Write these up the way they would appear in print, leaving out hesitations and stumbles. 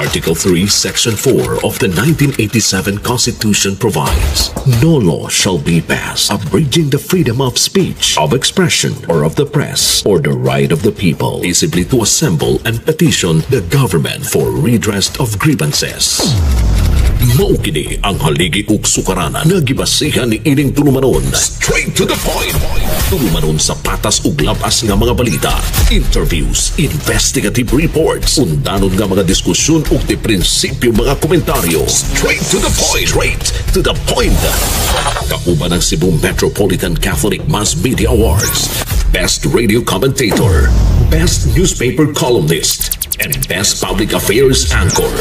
Article 3, Section 4 of the 1987 Constitution provides, no law shall be passed abridging the freedom of speech, of expression, or of the press, or the right of the people peaceably to assemble and petition the government for redress of grievances. Maukini ang haligi ug sukaranan nga gibasihan ni ining tulumanon. Straight to the point. Tulumanon sa patas ug labas nga mga balita, interviews, investigative reports, undanon nga mga diskusyon ug di prinsipyo mga komentaryo. Straight to the point. Straight to the point. Kauban ng Cebu Metropolitan Catholic Mass Media Awards, Best Radio Commentator, Best Newspaper Columnist, and Best Public Affairs Anchor.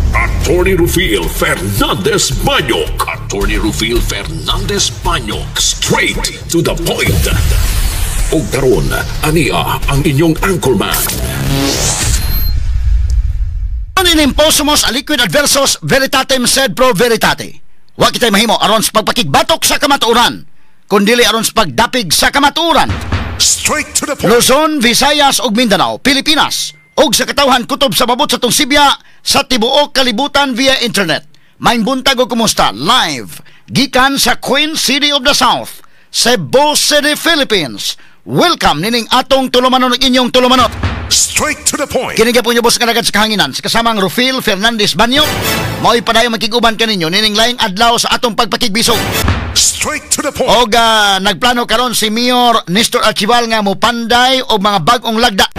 Attorney Rufil Fernandez Banyok. Attorney Rufil Fernandez Banyok. Straight to the point. O karon, ania ang inyong anchorman. Inimposumos a liquid adversus veritatem sed pro veritate. Wa kitay mahimo aron sa pagpakigbatok sa kamatuoran, kundili aron sa pagdapig sa kamatuoran. Straight to the point. Luzon, Visayas ug Mindanao, Pilipinas, ug sa katawhan kutob sa mabot sa tong Sibya sa tibuok kalibutan via internet. Maing buntag o kumusta? Live gikan sa Queen City of the South, Cebu City, Philippines. Welcome nining atong tulumanon ug inyong tulumanot. Straight to the point. Kiniga po niyo boss nga nagad sa kahanginan sa kasamang Rufil Fernandez Banyok. Mao'y padayon magkiguban kaninyo nining laing adlaw sa atong pagpakigbisog. Straight to the point. Og nagplano karon si Mayor Nestor Archival nga mopanday og mga bag-ong lagda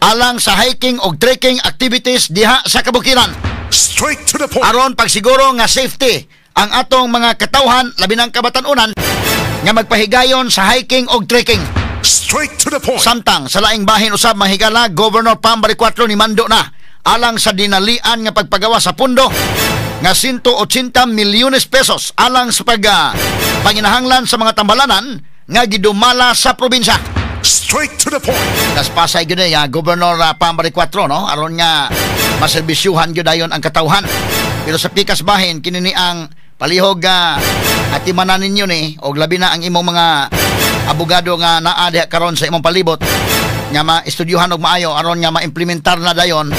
alang sa hiking o trekking activities diha sa kabukiran. Straight to the point. Aron pagsiguro nga safety ang atong mga katawhan labi ng kabatan-unan nga magpahigayon sa hiking o trekking. Straight to the point. Samtang sa laing bahin usab mahigala Governor Pam Baricuatro ni mando na alang sa dinalian nga pagpagawa sa pundo nga 180 milyones pesos alang sa panginahanglan sa mga tambalanan nga gidumala sa probinsya. Straight to the point. Das pasay gyud ya Governor Pam Baricuatro no aron nga maserbisyuhan gyud dayon ang katawhan. Pero sa pikas bahin kini ni ang palihog atimanan ninyo ni og labi na ang imong mga abogado nga naa diha karon sa imong palibot nga ma-estudyuhan og maayo aron nga ma-implementar na dayon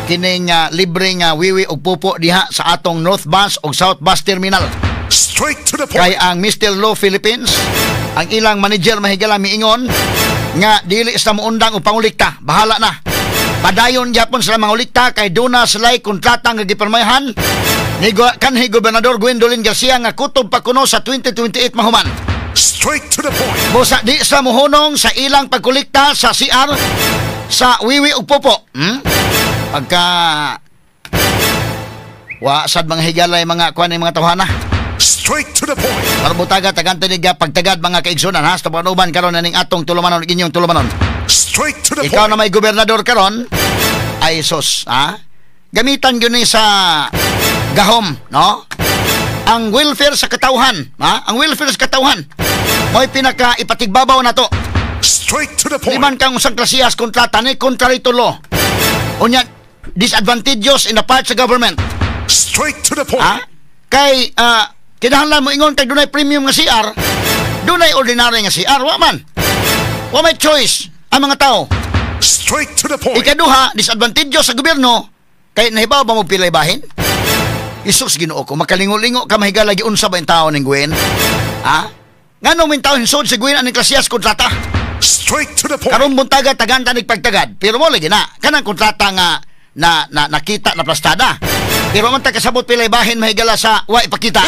kining libre nga wiwi og pupo diha sa atong North Bus og South Bus Terminal. Straight to the point. Kay ang Mr. Law Philippines, ang ilang manager mahigala miingon nga dili sa muundang og pangulikta, bahala na. Padayon gyapon sila mangulikta kay duna sila'y kontrata nga gipirmahan ni kanhi Gobernador Gwendolyn Garcia nga kutob pa kuno sa 2028 mahuman. Straight to the point. Busa di sa muhunong sa ilang pagkulikta sa CR sa wiwi ug pupo. Pagka wa sad mga higalay mga kuan mga tawhana. Straight to the point. Marbutaga tagantinig pagtagad mga kaigsunan ha sa panuban karon ning atong tulumanon inyong tulumanon. Straight to the Ikaw point. na may gobernador karon ay sus ha. Gamitan gyud ni sa gahom no. Ang welfare sa katawhan ha, ang welfare sa katawhan mo'y pinaka ipatigbabaw na to. Straight to the point. Liman kang usang klasiyas kontrata ni contrary to law. Unya disadvantageous in the part sa government. Straight to the point. Ha? Kay kinahanglan mo ingon kay dunay premium nga CR, dunay ordinary nga CR, wa man. Wa may choice ang mga tao. Straight to the point. Ikaduha, disadvantageous sa gobyerno kay nahibaw ba mo pilay bahin? Isus Ginoo ko, makalingo-lingo ka mahigala gi unsa ba ang tao ning Gwen? Ha? Nganong min tao hinsod si Gwen aning klasiyas kontrata? Straight to the point. Karon buntaga tagan tanig pagtagad. Pero mo lagi na kanang kontrata nga nakita na plastada. Pero man ta kasabot pilay bahin mahigala sa wa ipakita.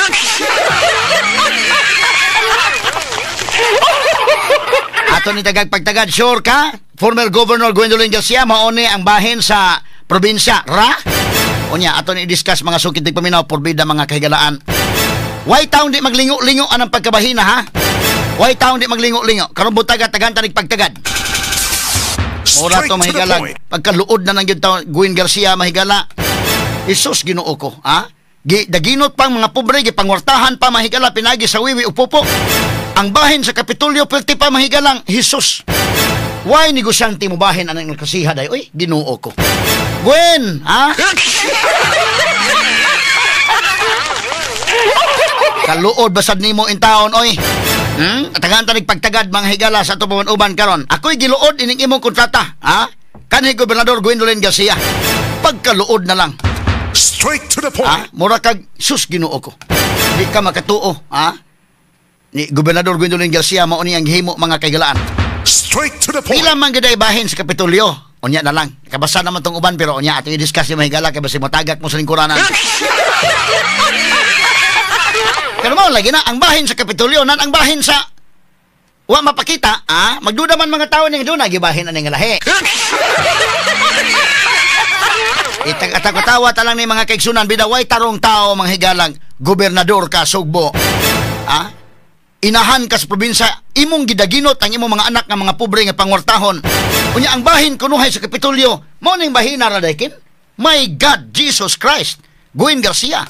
Ato ni tagag pagtagad sure ka? Former Governor Gwendolyn Garcia mauni ang bahin sa probinsya ra? Unya ato ni discuss mga sukid tig paminaw porbida mga kahigalaan. Why taon di maglingo-lingo anang pagkabahina ha? Why taon di maglingo-lingo? Karon butaga tagan tanig pagtagad. Ora to mahigala. Pagkaluod na nang gyud taon Gwen Garcia mahigala. Isus Ginoo ko, ha? Daginot pang mga pobre gipangwartahan pa mahigala pinagi sa wiwi ug pupo. Ang bahin sa Kapitolyo perti pa mahigalang Hesus. Why negosyante mo bahin anang kasiha day? Oy, Ginoo ko. Gwen, ha? Kaluod basad nimo in taon, oy. Atagan tanig pagtagad mga higala sa tubuan uban karon. Ako'y giluod ining imong kontrata, ha? Kanhi Gobernador Gwendolyn Garcia. pagkaluod na lang. Straight to the point. Mura kag sus Ginoo ko. Di ka makatuo, ni Gobernador Gwendolyn Garcia mao ni ang gihimo mga kaigalaan. Straight to the point. Pila man gid bahin sa Kapitolyo. Unya na lang. Kabasa naman tong uban pero unya ato i-discuss yung mahigala kay basi matagak mo sa lingkuranan. Pero mo lagi na ang bahin sa Kapitolyo nan ang bahin sa wa mapakita, magduda man mga tao ning duna gibahin aning lahi. Itag-atawa ta lang ni mga kaigsunan bidaway tarong tao mga higalang gobernador ka Sugbo. Inahan ka sa probinsya, imong gidaginot ang imong mga anak nga mga pobre nga pangwartahon. Unya ang bahin kunuhay sa Kapitolyo, mo ning bahina ra daykin. My God, Jesus Christ, Gwen Garcia.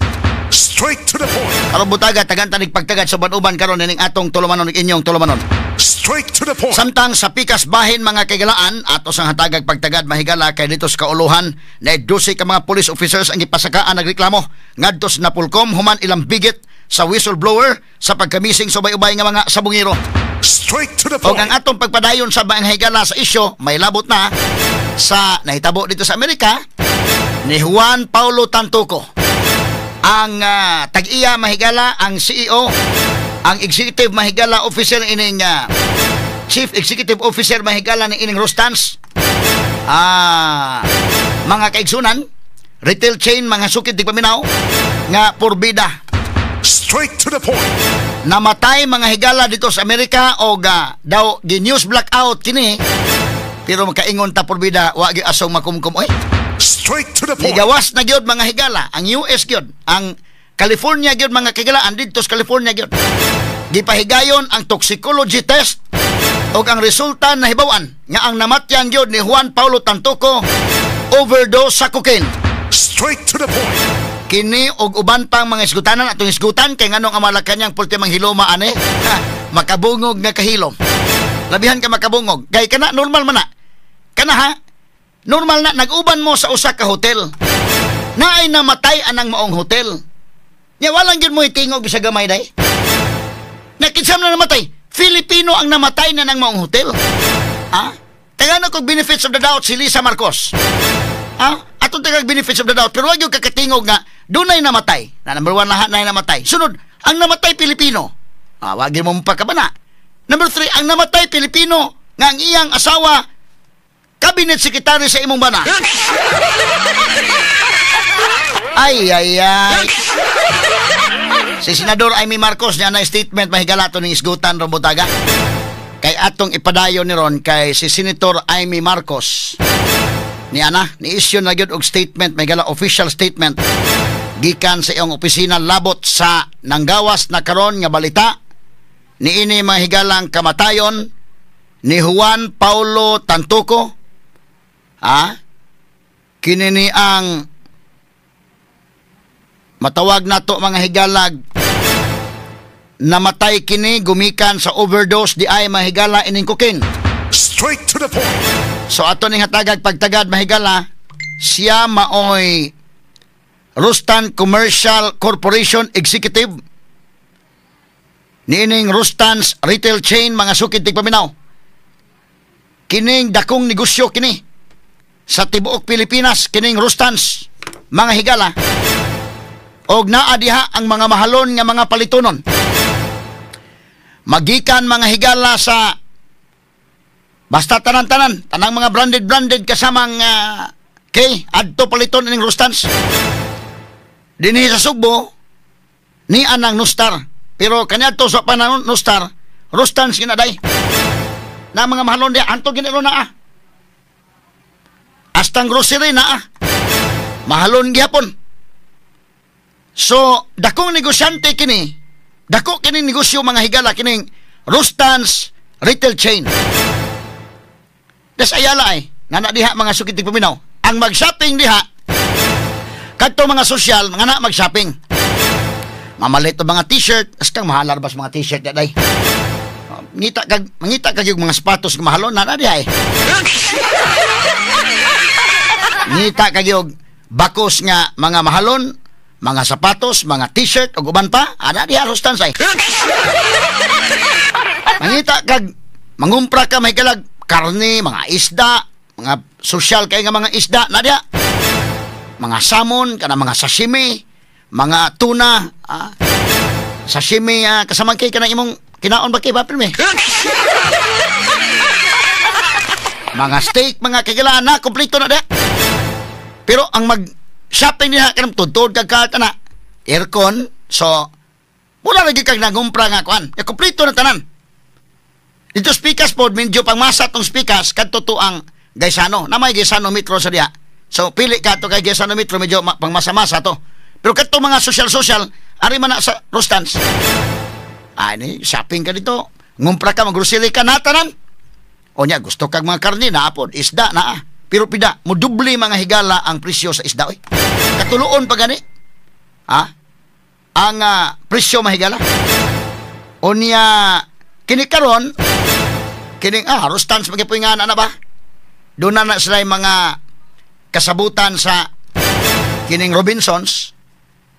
Straight to the point. Karon butaga tagan-tanig pagtagad sa uban karon ning atong tulumanon ug inyong tulumanon. Straight to the point. Samtang sa pikas bahin mga kaigalaan ato sang hatagag pagtagad mahigala kay dito sa kauluhan na 12 ka mga police officers ang gipasakaan nagreklamo ngadto sa Napolcom human ilang bigit sa whistleblower sa pagkamising subay-ubay nga mga sabungiro. Straight to the O point. ang atong pagpadayon sa mahigala sa isyo may labot na sa nahitabo dito sa Amerika ni Juan Paulo Tantuco. Ang tag-iya mahigala ang CEO, ang executive mahigala officer ining chief executive officer mahigala ni ining Rostans. Mga kaigsunan, retail chain mga sukid di paminaw nga porbida. Straight to the point. Namatay mga higala dito sa Amerika o daw gi-news blackout kini. Pero makaingon ta porbida wa gi asong makumkum oy. Straight to the point. Nigawas na gyud mga higala ang US gyud, ang California gyud mga kahigalaan dito sa California gyud. Gipahigayon ang toxicology test o ang resulta na hibawan nga ang namatyan gyud ni Juan Paulo Tantuco overdose sa cocaine. Straight to the point. Kini og uban pang mga isgutanan atong isgutan kay nganong ang malakanyang pultimang hiloma ane makabungog nga kahilom. Labihan ka makabungog. Kay kana normal man na. Kana normal na nag-uban mo sa usa ka hotel. Naay namatay anang maong hotel. Nya walang gyud mo itingog sa gamay day. Nakinsam na namatay. Filipino ang namatay na nang maong hotel. Tagano kog benefits of the doubt si Lisa Marcos. Atong tagag benefits of the doubt pero wag yung kakatingog nga dunay namatay na number 1 lahat na namatay sunod ang namatay Pilipino wag mo pa ka ba na number 3 ang namatay Pilipino nga ang iyang asawa cabinet secretary sa imong bana ay si Senador Amy Marcos niya na statement mahigalato ng isgutan Robotaga kay atong ipadayon ni ron kay si Senator Amy Marcos ni issue na gyud og statement may gala official statement gikan sa iyong opisina labot sa nanggawas na karon nga balita niini mahigalang kamatayon ni Juan Paulo Tantuco kini ni ang matawag nato mga higalag namatay kini gumikan sa overdose di ay mahigala ining cocaine. Straight to the point. So ato ning hatagag pagtagad mahigala siya maoy Rustan Commercial Corporation Executive niining Rustan's retail chain mga sukid tigpaminaw. Kining dakong negosyo kini sa tibuok Pilipinas kining Rustan's mga higala og naa diha ang mga mahalon nga mga palitonon. Magikan mga higala sa basta tanan-tanan, tanang mga branded kasamang kay adto paliton ning Rustans. Dinhi sa Sugbo ni anang Nustar. Pero kaniadto sa panahon Nustar, Rustans ginaday. Na mga mahalon dia anto giniro na Astang grocery na mahalon gyapon. So, dakong negosyante kini. Dako kini negosyo mga higala kining Rustans retail chain. Das ayala nana diha mga sukitig paminaw. Ang mag-shopping diha kadto mga sosyal mga na mag-shopping. Mamalit og mga t-shirt, astang mahalar bas mga t-shirt daday. Mangita kag yung mga sapatos nga mahalon na diha Ngita kag yung bakos nga mga mahalon, mga sapatos, mga t-shirt ug uban pa, ana diha Rustansay. Mangita kag mangumpra ka may kalag karne, mga isda, mga social kay nga mga isda na diha. mga salmon, kana mga sashimi, mga tuna, sashimi, kasama kay kanang imong kinaon ba kay Bapil me? Mga steak, mga kagilaan na, kompleto na da. Pero ang mag-shopping niya, kanang tuntod kagkat na, aircon, so, mula lagi kag nagumpra nga kuan. Ya, kompleto na tanan. Dito speakers pod, medyo pangmasa tong speakers, kadto to ang Gaisano. Namay Gaisano Metro sa diya. So, pili ka to kay Gaisano Metro, medyo pangmasa-masa to. Pero kadto mga social-social, ari man na sa Rustans. Ini, shopping ka dito. Ngumpra ka, mag-grocery ka na tanan. O niya, gusto kag mga karne na apod, isda na Pero pida, mo dubli mga higala ang presyo sa isda. Katuloon pa gani. Ang presyo mahigala. O niya, kinikaron, kining, Rustans magkipuingan na ba? Doon na sila yung mga kasabutan sa kining Robinsons.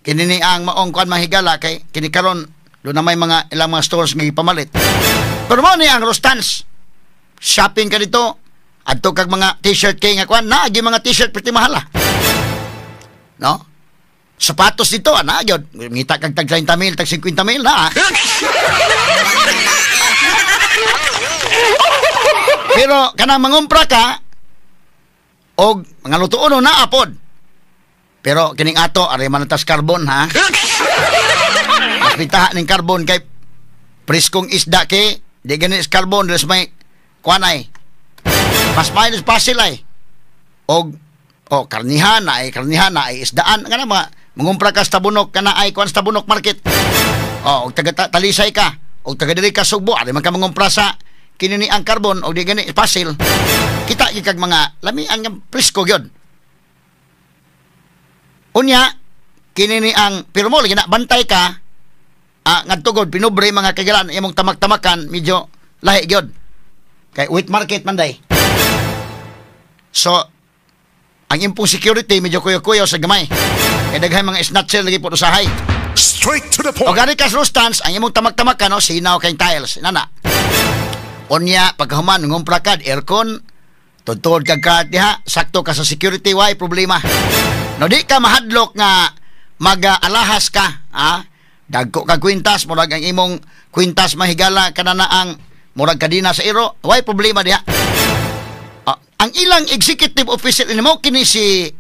Kining ang maong kuan mahigala kay kinikaron, doon na may mga ilang mga stores nga ipamalit. Pero mo ni ang Rustans. Shopping ka dito, adto kag mga t-shirt kay nga kuan, naagi mga t-shirt pretty mahal. No? Sapatos dito, gyud. Ngita kag tag 30,000, tag 50,000 na. Pero kanang mangumpra ka og mga lutuon na apod. Pero kining ato ari man tas carbon ha. Mas bitaha ning carbon kay preskong isda kay di gani carbon res may kuanay. Mas minus pasil ay. Og karnihan ay isdaan kana mga mangumpra ka sa tabunok kana ay kuan sa tabunok market. Og taga talisay ka og taga diri ka Sugbo ari man ka mangumpra sa kinini ang carbon o di gani pasil, kita kag mga lami ang presko gyud. Unya kinini ang pero mo lagi na bantay ka ngadto gud pinobre mga kagalan imong tamak-tamakan medyo lahi gyud kay wheat market man day. So ang impong security medyo kuyo-kuyo sa gamay kay daghay mga snatcher lagi po usahay. Straight to the point. O gani ka Rustans ang imong tamak-tamakan sinaw kay tiles nana. Onya, pagkahuman, ngumpra ka, aircon, tuntod kag ka diha, sakto ka sa security, why problema. No, di ka mahadlok nga mag-alahas ka, dagko kag kwintas, murag ang imong kwintas mahigala ka na ang murag kadina sa iro, why problema diha. Ang ilang executive official mo, kini si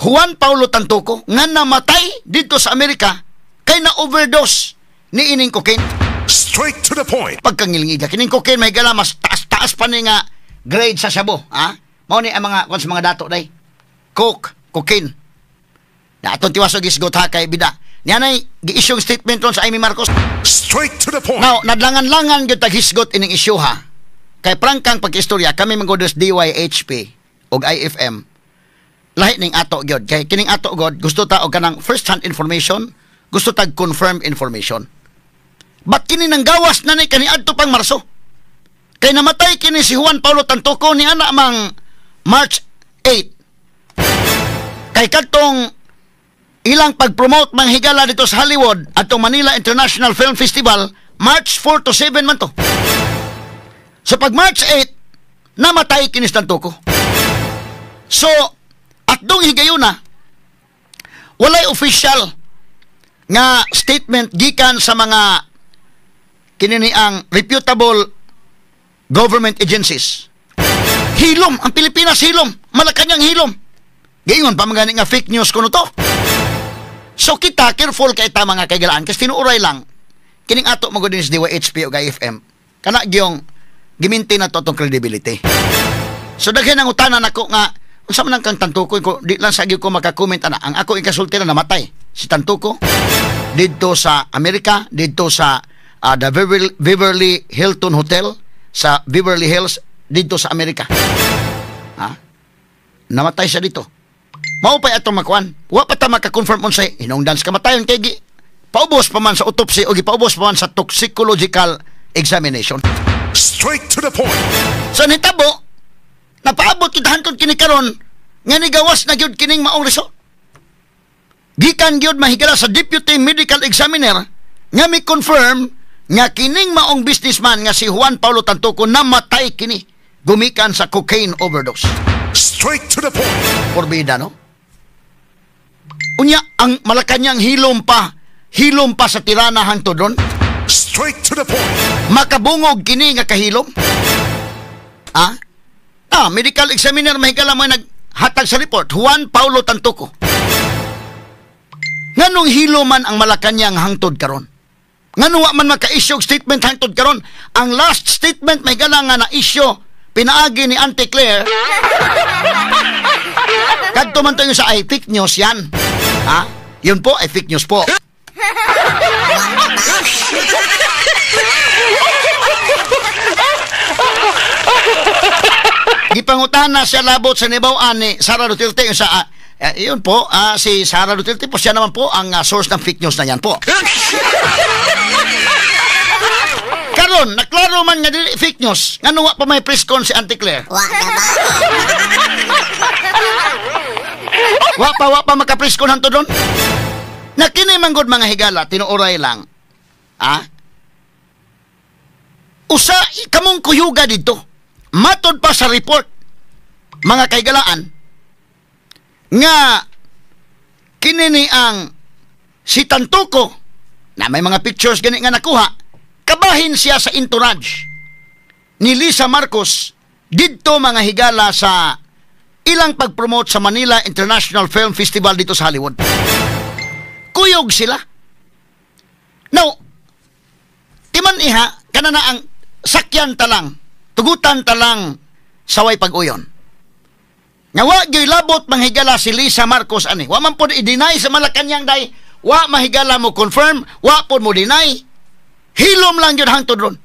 Juan Paulo Tantoco, nga namatay dito sa Amerika, kay na-overdose ni ining cocaine. Straight to the point. Pagkangilngiga kining cocaine may gala mas taas pa ni nga grade sa shabu, mao ni ang mga kung sa mga dato day cocaine na aton tiwasog isgot ha kay bida niya nay gi-issue statement ron sa Amy Marcos. Straight to the point. Now nadlangan-langan gyud tag hisgot ining issue ha kay prangkang pag-istorya kami manggodos DYHP og IFM lahi ning ato gyud kay kining ato god gusto ta og kanang first hand information, gusto tag confirmed information. Ba't kini nang gawas na ni kaniadto pang Marso? Kay namatay kini si Juan Paulo Tantoco ni ana mang March 8. Kay katong ilang pag-promote mang higala dito sa Hollywood atong Manila International Film Festival, March 4 to 7 man to. So pag March 8, namatay kini si Tantoco. So, at dong higayuna, walay official nga statement gikan sa mga kinini ang reputable government agencies. Hilom, ang Pilipinas hilom, Malacanang hilom. Gayon pa mga nga fake news kuno to. So kita careful kay ta mga kaigalaan kasi tinuuray lang kining ato magudin sa DYHP o IFM. Kana gyong giminti na to tong credibility. So daghan ang utanan nako nga unsa man kang Tantoco ko di lang sa gyud ko maka-comment ana. Ang ako ikasulti na namatay si Tantoco didto sa Amerika, didto sa the Beverly Hilton Hotel sa Beverly Hills dito sa Amerika. Namatay siya dito. Mao pa atong makuan. Wa pa ta maka-confirm unsay hinungdan sa kamatayon kay paubos pa man sa autopsy o gipaubos pa man sa toxicological examination. Straight to the point. Sa nitabo, napaabot kita hantod kini karon nga nigawas na gyud kining maong result. Gikan gyud mahigala sa Deputy Medical Examiner nga mi confirm nga kining maong businessman nga si Juan Paulo Tantoco namatay kini gumikan sa cocaine overdose. Straight to the point. Porbida, no? Unya, ang Malacañang hilom pa sa tirana hangtod ron. Straight to the point. Makabungog kini nga kahilom. Medical examiner mahigala mo naghatag sa report, Juan Paulo Tantuco. Nganong hiloman ang Malacañang hangtod karon? Ngano wa man maka-issue statement hangtod karon? Ang last statement mahigala nga na-issue pinaagi ni Auntie Claire. Kadto man tayo sa fake news yan. Yun po ay fake news po. Gipangutana siya labot sa nibawaan ni Sara Duterte sa yun po, si Sara Duterte po, siya naman po ang source ng fake news na yan po. Karon, naklaro man nga dili fake news. Ngano wa pa may press con si Auntie Claire? Wa pa maka-press con hanto doon? Nakini man gud mga higala, tinuoray lang. Usa kamong kuyuga dito. Matod pa sa report, mga kaigalaan, nga kinini ang si Tantuco, na may mga pictures gani nga nakuha, kabahin siya sa entourage ni Lisa Marcos dito mga higala sa ilang pag-promote sa Manila International Film Festival dito sa Hollywood. Kuyog sila. Now, timan iha, kanana ang sakyan talang, tugutan talang saway pag-uyon. Nga wa gyoy labot manghigala si Lisa Marcos ani. Wa man pod i-deny sa Malacañang day. Wa mahigala mo confirm, wa pod mo deny. Hilom lang yun hangtod ron.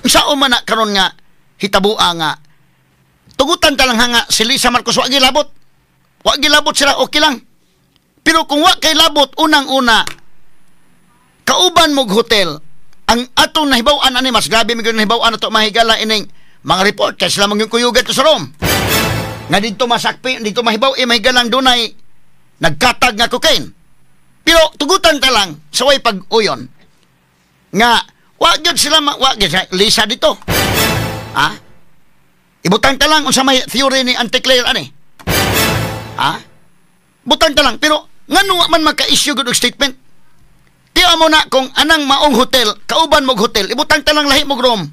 Sao man na karon nga hitabua nga tugutan talang hanga si Lisa Marcos wa gilabot. Wa gilabot sila okay lang. Pero kung wa kay labot unang-una kauban mog hotel ang atong nahibaw-an ani mas grabe mi gyud nahibaw-an ato mahigala ining mga report kay sila mangyung kuyugat sa Rome. Nga dito masakpi, dito mahibaw mahigalang dunay nagkatag nga cocaine. Pero tugutan ta lang sa way pag-uyon. Nga wa gyud sila wa gyud Lisa dito. Ibutang ta lang unsa may theory ni Auntie Claire ani. Butang ta lang pero ngano man maka-issue gud og statement. Tiyo mo na kung anang maong hotel, kauban mog hotel, ibutang ta lang lahi mog room.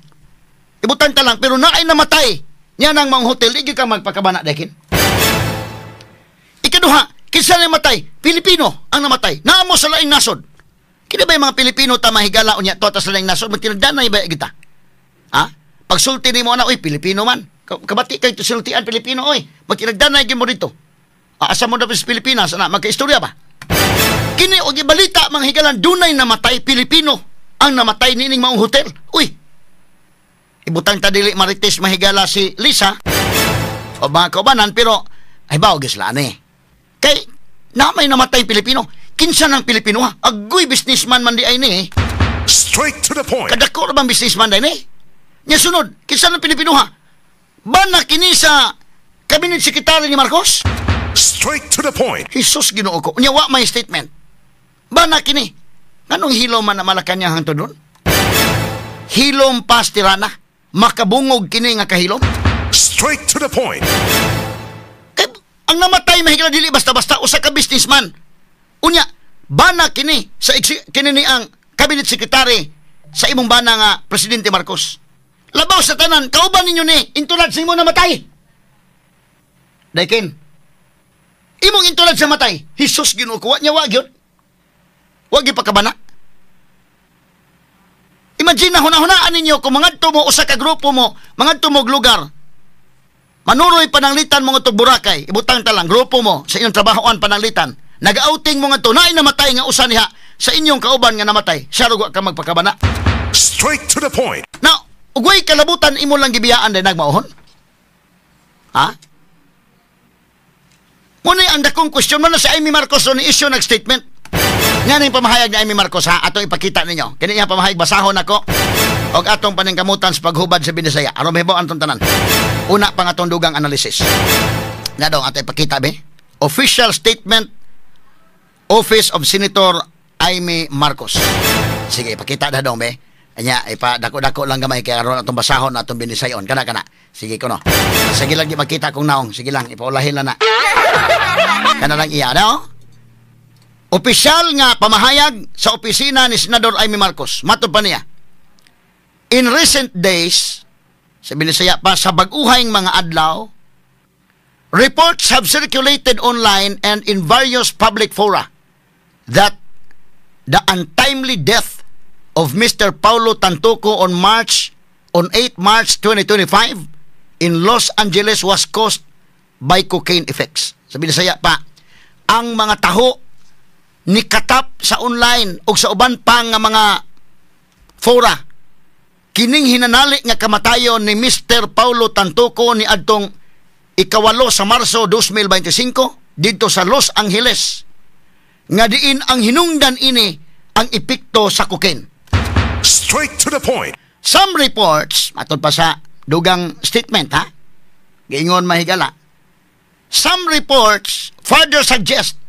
Ibutang ta lang pero naay namatay. Nya nang maong hotel, igi ka magpakabana dekin. Ikaduha, kinsa na matay? Pilipino ang namatay. Naamo sa laing nasod. Kini ba yung mga Pilipino ta mahigala unya to ta sa laing nasod magtinagdanay ba kita? Pagsulti nimo na, oy Pilipino man. Kabati kay sultian Pilipino oy. Magtinagdanay gyud mo dito. Asa mo dapat sa Pilipinas ana magkaistorya ba? Kini og ibalita mga higalan dunay namatay Pilipino ang namatay nining maong hotel. Uy. Ibutang ta dili marites mahigala si Lisa o mga kaubanan pero ay bawo gisla ani. Kay na may namatay Pilipino. Kinsa ng Pilipino ha? Agoy businessman man di ay ni. Straight to the point. Kadako ra bang businessman day ni? Nya sunod, kinsa ng Pilipino ha? Bana kini sa Cabinet Secretary ni Marcos? Straight to the point. Jesus Ginoo ko. Nya wa may statement. Bana kini. Nganong hilom man na Malacañang hangtod doon? Hilom pas tirana. Makabungog kini nga kahilom. Straight to the point. Kay ang namatay mahigala dili basta-basta usa ka businessman. Unya, bana kini sa kini ni ang Cabinet Secretary sa imong bana nga Presidente Marcos. Labaw sa tanan, kauban ninyo ni intulad sa imo namatay. Daykin. Imong intulad sa matay. Jesus Ginoo ko nya wa gyud. Wa gyud pakabana. Imagine na hunahunaan ninyo kung mangadto mo usa ka grupo mo, mangadto mo lugar. Manuroy pananglitan mo ngadto Boracay, ibutang ta lang grupo mo sa inyong trabahoan pananglitan. Nag-outing mo ngadto naay namatay nga usa niha sa inyong kauban nga namatay. Siya rugo ka magpakabana. Straight to the point. Now, ugway kalabutan imo lang gibiyaan day nagmaohon. Muna ang dakong question man na si Amy Marcos ni issue nag-statement. Nga na yung pamahayag ni Amy Marcos ha, atong ipakita ninyo. Kini niya pamahayag, basahon ako. O atong paningkamutan sa paghubad sa Binisaya. Aron may ang tanan. Una pang atong dugang analysis. Nga daw atong ipakita be. Official statement Office of Senator Amy Marcos. Sige, ipakita na daw be. Anya, ipadako-dako lang gamay kaya aron atong basahon atong Binisayon. Kana. Sige ko no. Sige lang di makita kong naong. Sige lang, ipaulahin lang na. Kana lang iya, no? Opisyal nga pamahayag sa opisina ni Senador Amy Marcos. Matod pa niya. In recent days, sabi ni saya pa, sa baguhayng mga adlaw, reports have circulated online and in various public fora that the untimely death of Mr. Paulo Tantoco on 8 March 2025 in Los Angeles was caused by cocaine effects. Sabi ni saya pa, ang mga taho nikatap sa online o sa uban pa nga mga fora kining hinanali nga kamatayon ni Mr. Paulo Tantoco ni adtong 8 sa Marso 2025 dito sa Los Angeles nga diin ang hinungdan ini ang epekto sa cocaine. Straight to the point. Some reports, matod pa sa dugang statement ha, giingon mahigala, some reports further suggest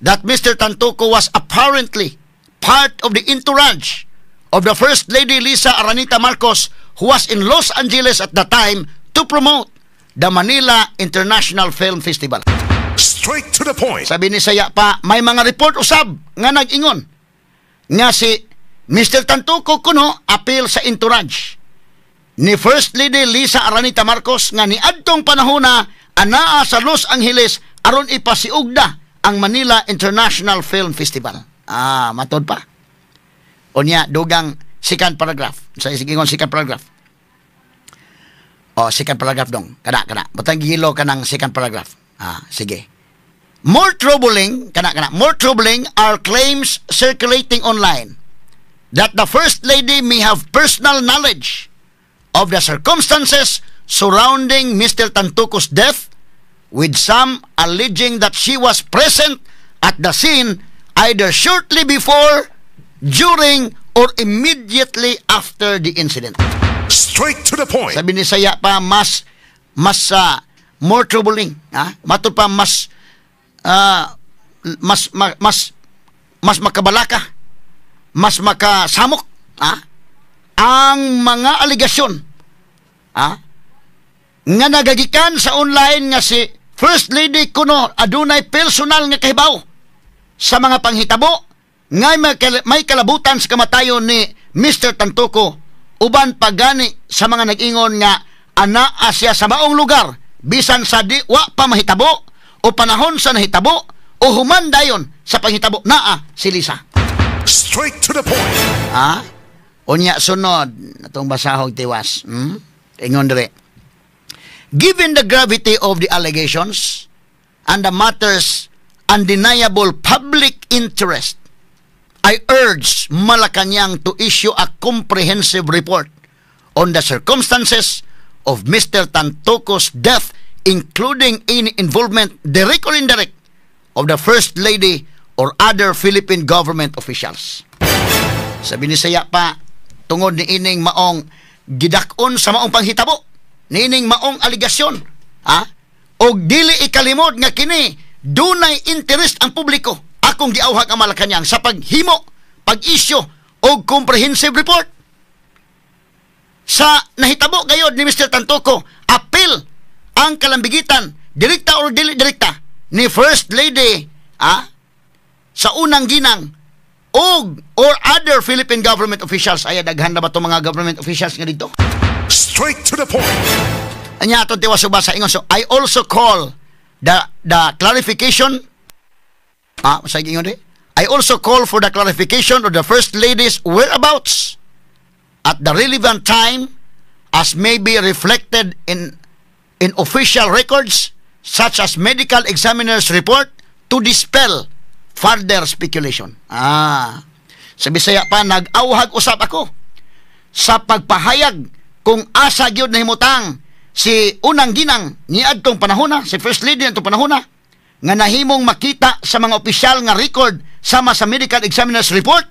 that Mr. Tantoco was apparently part of the entourage of the First Lady Lisa Aranita Marcos, who was in Los Angeles at the time to promote the Manila International Film Festival. Straight to the point. Sabi ni saya pa, may mga report usab nga nag-ingon nga si Mr. Tantoco kuno appeal sa entourage ni First Lady Lisa Aranita Marcos nga ni adtong panahona anaa sa Los Angeles aron ipasiugda ang Manila International Film Festival. Matod pa. Unya, dugang second paragraph. Sa isingingon second paragraph. Second paragraph dong. Kada. Butang gilo ka ng second paragraph. Sige. More troubling are claims circulating online that the First Lady may have personal knowledge of the circumstances surrounding Mr. Tantoco's death, with some alleging that she was present at the scene either shortly before, during, or immediately after the incident. Straight to the point. Sabi ni saya pa, mas more troubling, matod pa mas makabalaka, mas makasamok, ang mga aligasyon, nga nagagikan sa online nga si First Lady kuno adunay personal nga kahibaw sa mga panghitabo nga may kalabutan sa kamatayon ni Mr. Tantoco, uban pagani sa mga nag-ingon nga anaa siya sa maong lugar bisan sa di wa pa mahitabo o panahon sa nahitabo o human dayon sa panghitabo naa si Lisa. Straight to the point. Unya sunod atong basahog tiwas. Ingon dire. Given the gravity of the allegations and the matter's undeniable public interest, I urge Malacanang to issue a comprehensive report on the circumstances of Mr. Tantoco's death, including any involvement, direct or indirect, of the First Lady or other Philippine government officials. Sabi ni saya pa, tungod ni ining maong gidakon sa maong panghitabo, nining maong aligasyon, o dili ikalimod nga kini dunay interest ang publiko, akong giawhag ang Malacanang sa paghimo, pag-issue og comprehensive report sa nahitabo gayod ni Mr. Tantoco. Appeal ang kalambigitan, direkta or dili direkta, ni First Lady sa unang ginang or other Philippine government officials. Ay daghan na ba itong mga government officials nga dito? Straight to the point. Anya aton tiwas subasa ingon. So I also call the clarification. Sa ingon di. I also call for the clarification of the First Lady's whereabouts at the relevant time, as may be reflected in official records such as medical examiner's report, to dispel further speculation. Sa Bisaya pa, nag-awhag usap ako sa pagpahayag kung asa gyud nahimutang si unang ginang ni adtong panahona, si First Lady adtong panahona, nga nahimong makita sa mga opisyal nga record sama sa medical examiner's report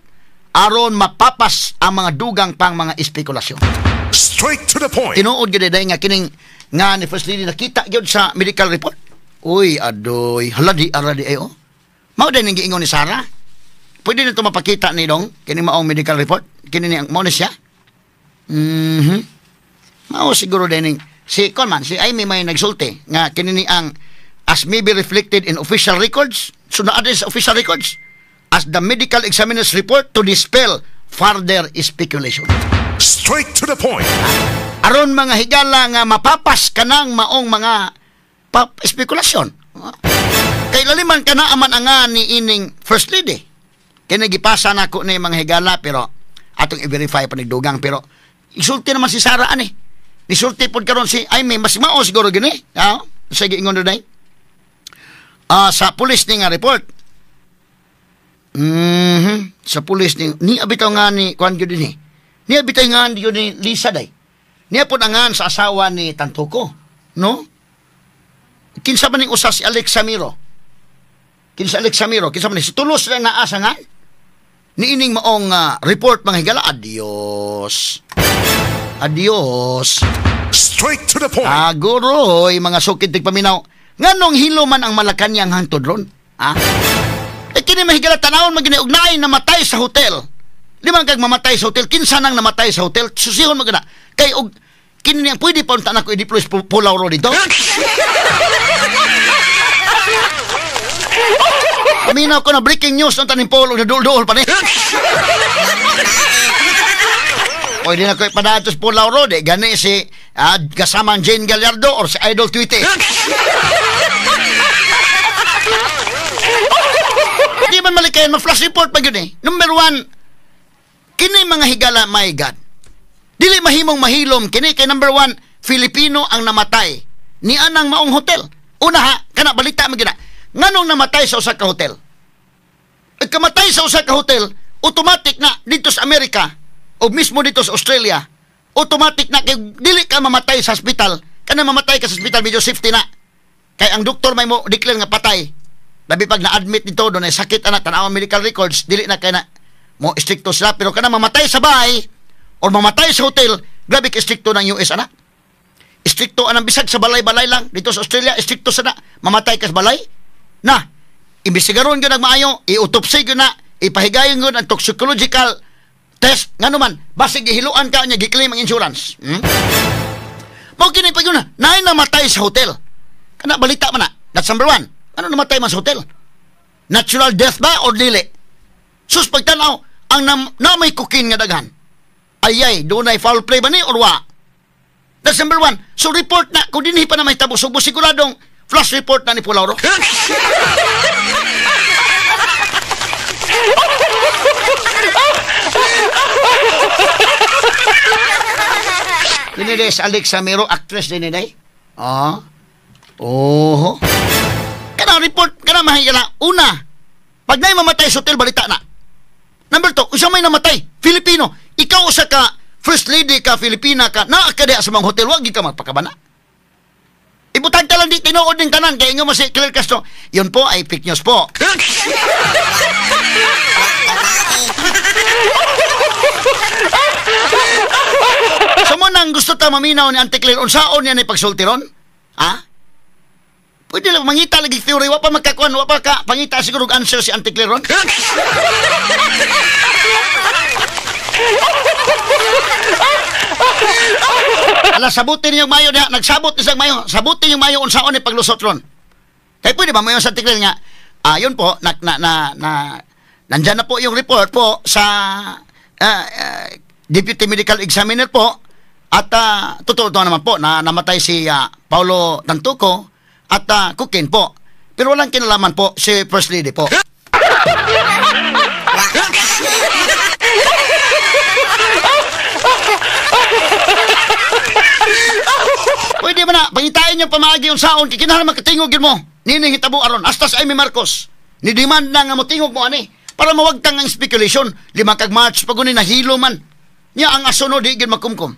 aron mapapas ang mga dugang pang mga espekulasyon. Straight to the point. Tinuod gyud day nga kining nga ni First Lady nakita gyud sa medical report. Uy, adoy, haladi aradi ayo. Mao din ang giingon ni Sara. Pwede nito mapakita ni dong kining maong medical report. Kini ni ang mao ni siya. Mao siguro din si Conman, si Amy may nagsulti nga kini ni ang as may be reflected in official records. So na sa official records as the medical examiner's report to dispel further speculation. Straight to the point. Aron mga higala nga mapapas kanang maong mga spekulasyon. Kay laliman ka na aman nga ni ining First Lady. Kaya nagipasa na ako na mga higala pero atong i-verify panigdugang pero isulti naman si Sara ani. Isulti po karon si Aimee mas mao siguro gini. Sige ingon na sa pulis ni nga report. Sa pulis ni abitaw nga ni kuan gyud ni. Ni abitaw nga ni Lisa day. Niya po nangan sa asawa ni Tantuko, no? Kinsa man ning usa si Alexa Miro. Kinsa man ni si Tulos lang naa sa nga. Niining maong report mga higala. Adios. Straight to the point. Guroy, mga sukid tigpaminaw. Nganong hilo man ang Malacañang hangtod ron? Kini mahigala tanawon maginiugnay na matay sa hotel. Limang kag mamatay sa hotel, kinsa nang namatay sa hotel, susihon magana. Kay og kini niyang pwede pa unta nako i-deploy Pulaw ro dito. Aminaw ko na breaking news unta ning Polo na dul-dul pa ni. Pwede na ko ipadatos Pulaw ro de gani si kasamang Jane Gallardo or si Idol Tweety. Di man malikayan ma-flash report pa yun Number 1, kini mga higala, my God. Dili mahimong mahilom kini kay number 1, Filipino ang namatay ni anang maong hotel. Una kana balita magina. Nganong namatay sa usa ka hotel? Kamatay sa usa ka hotel, automatic na dito sa Amerika o mismo dito sa Australia, automatic na kay dili ka mamatay sa hospital. Kana mamatay ka sa hospital medyo safety na. Kay ang doktor may mo declare nga patay. Labi pag na-admit nito doon ay sakit anak tanaw medical records, dili na kay na mo stricto sila, pero kana mamatay sa bahay o mamatay sa hotel, grabe ka stricto ng US anak. Stricto anang bisag sa balay-balay lang dito sa Australia, stricto sana mamatay ka sa balay na imbestigaron gyud nagmaayo, i-autopsy gyud na, ipahigayon gyud ang toxicological test nganuman basig gihiluan ka nya gi-claim ang insurance. Mao kini pa gyud na nay namatay sa hotel. Kana balita man na. That's number 1. Ano namatay man sa hotel? Natural death ba or dili? Sus pagtanaw ang na may kukin nga daghan. Ayay, doon ay foul play ba ni or wa? That's number 1. So report na, kung dinhi pa na may tabo, subo siguradong flash report na ni Pulauro. Dinides Alexa Miro, actress din day. Kana report, kana mahigala. Una, pag na'y mamatay sa hotel, balita na. Number 2, kung siya may namatay, Filipino, ikaw usa ka, First Lady ka, Filipina ka, naakadya sa mga hotel, wag ka magpakabana. Ibutang ka lang di, tinuod din tanan, kaya nga si Claire Castro. Yun po ay fake news po. So mo nang gusto ta maminaw ni Auntie Claire, unsaon yan ay pagsulti ron? Pwede lang mangita lagi theory, wa pa magkakuan, wa pa ka pangita siguro answer si Auntie Claire ron. Ala sabutin yung mayo niya, nagsabot isang mayo, sabutin yung mayo unsaon ni paglusot ron. Kaya pwede ba mayo sa Auntie Claire nga, yun po, nandyan na po yung report po sa Deputy Medical Examiner po, at totoo naman po na namatay si Paulo Tantuco at Kukin po. Pero walang kinalaman po si First Lady po. Pwede ba na, pangitain niyo pamaagi yung saon, kikinahal magkatingogin mo. Nining hitabo aron, astas Amy Marcos. Ni-demand na nga mo tingog mo ani, para mawagtang ang speculation, 5 kag March, pagunin na hilo man. Niya ang asunod, di gin makumkum.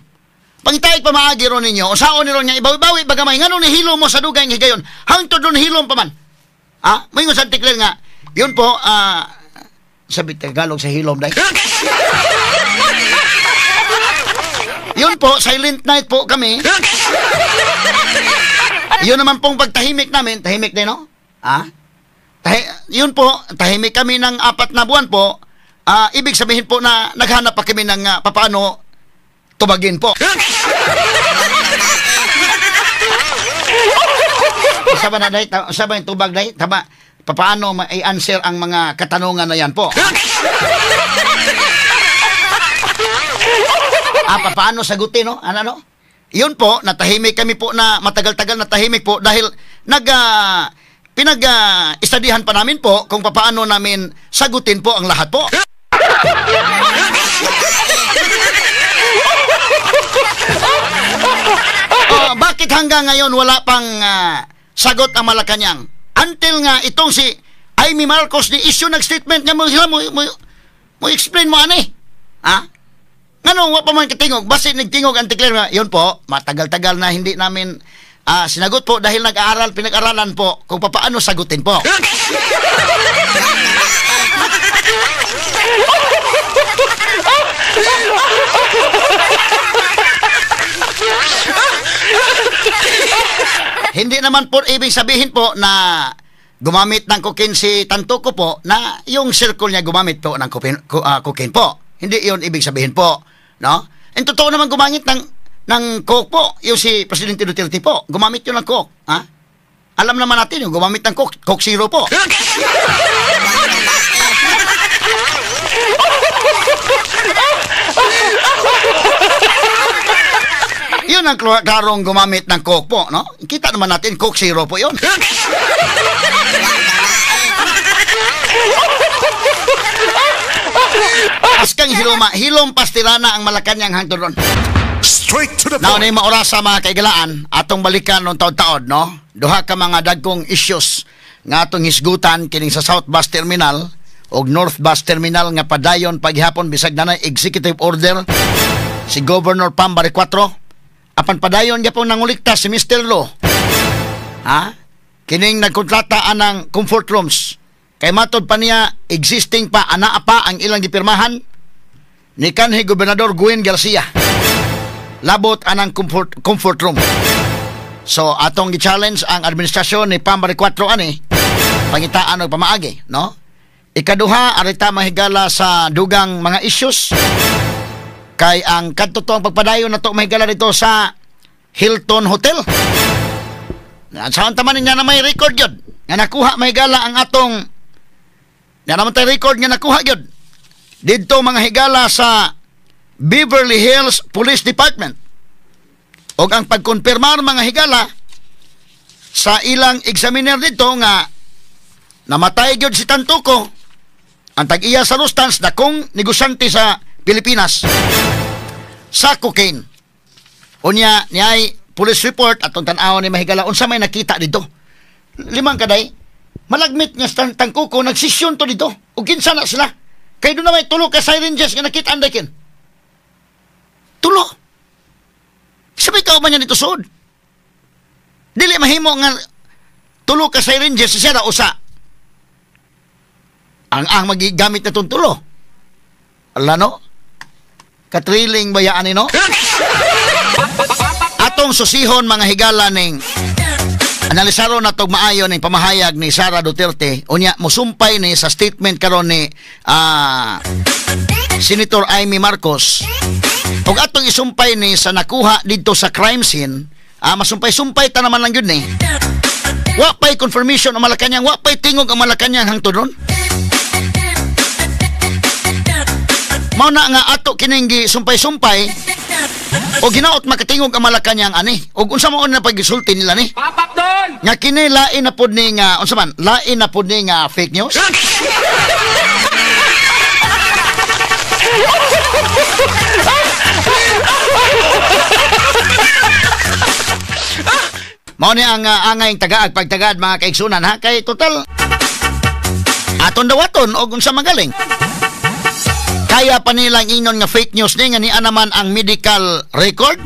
Pangitay pamaagi ron ninyo, o saon ni ron niya, ibawi-bawi, bagamay, nga nung nihilo mo sa dugay ng higayon, hangtod doon hilom pa man. May nga sa tikler nga, yun po, sabi Tagalog sa hilom, day. Yun po, silent night po kami. Yun naman pong pagtahimik namin, tahimik din, no? Yun po, tahimik kami ng 4 na buwan po. Ibig sabihin po na naghanap pa kami ng papaano tubagin po. Usaba na day, usaba yung tubag day, tama. paano ma-answer ang mga katanungan na yan po? Paano sagutin, no? Ano? Yun po, natahimik kami po na matagal-tagal natahimik po dahil pinag-istadihan pa namin po kung paano namin sagutin po ang lahat po. Bakit hanggang ngayon wala pang sagot ang Malacanang? Until nga itong si Amy Marcos ni issue nag-statement nga mo explain mo ani. Ha? Ngano wa pa man katingog, basta nagtingog ang declare nga. Yun po, matagal-tagal na hindi namin sinagot po dahil pinag-aralan po kung paano sagutin po. Hindi naman po ibig sabihin po na gumamit ng cocaine si Tantuco po na yung circle niya gumamit po ng cocaine po. Hindi yun ibig sabihin po, no? And totoo naman gumamit ng coke po, yung si Presidente Duterte po. Gumamit yun ng coke, ha? Alam naman natin yung gumamit ng coke zero po. Yun ang klarong gumamit ng coke po, no? Kita naman natin, coke zero po yun. Askang hilom pastirana ang Malacanang hangtod ron. Straight to the Now, point. na maorasa mga kaigalaan, atong balikan nung taon-taon, no? Duha ka mga dagkong issues nga atong hisgutan kining sa South Bus Terminal o North Bus Terminal nga padayon paghihapon bisag nanay executive order si Governor Pambari 4. Apan padayon gyapon nanguliktas si Mr. Lo. Ha? Kining nagkontrata anang comfort rooms. Kay matod pa niya existing pa anaa pa ang ilang gipirmahan ni kanhi Gobernador Gwen Garcia. Labot anang comfort room. So atong gi-challenge ang administrasyon ni Pambari 4 ani pangitaan og pamaagi, no? Ikaduha arita mahigala sa dugang mga issues kay ang kadtotong pagpadayon nato mahigala dito sa Hilton Hotel. Saan taman niya na may record yun nga nakuha mahigala ang atong na naman tayo record nga nakuha yun dito mga higala sa Beverly Hills Police Department. O ang pagkonfirmar mga higala sa ilang examiner dito nga namatay gyud si Tantuco ang tag-iya sa Rustans na kung negosyante sa Pilipinas sa cocaine. Unya niyay police report atong tan-aw ni mahigala unsa may nakita dito. Limang kaday malagmit nga Tantuco nagsisyon to dito. Ug kinsa na sila? Kay doon na may tulo ka syringes nga nakita andakin. Tulo. Sabay ka ba niya dito sud? Dili mahimo nga tulo ka syringes siya na usa. Ang magigamit na itong tulo. Ala no? Katriling bayaan no? Atong susihon mga higala ning analisaro na itong maayo ning pamahayag ni Sara Duterte. Unya, musumpay ni sa statement karon ni Senator Amy Marcos. Og atong isumpay ni sa nakuha dito sa crime scene, masumpay-sumpay ta naman lang yun ni. Wa pa'y confirmation ang Malacanang, wa pa'y tingog ang Malacanang hangtod ron. Mao na nga ato kining sumpay-sumpay o ginaot makatingog ang Malacanang ani. Og unsa mao na pagisulti nila ni? Papak doon. Nga kini lain na pud ni nga unsa man? Lain na pud ni nga fake news. Mao ni ang angay tagaag pagtagad mga kaigsunan ha kay total aton dawaton og unsa magaling. Kaya pa nilang inon nga fake news ni nga ni naman ang medical record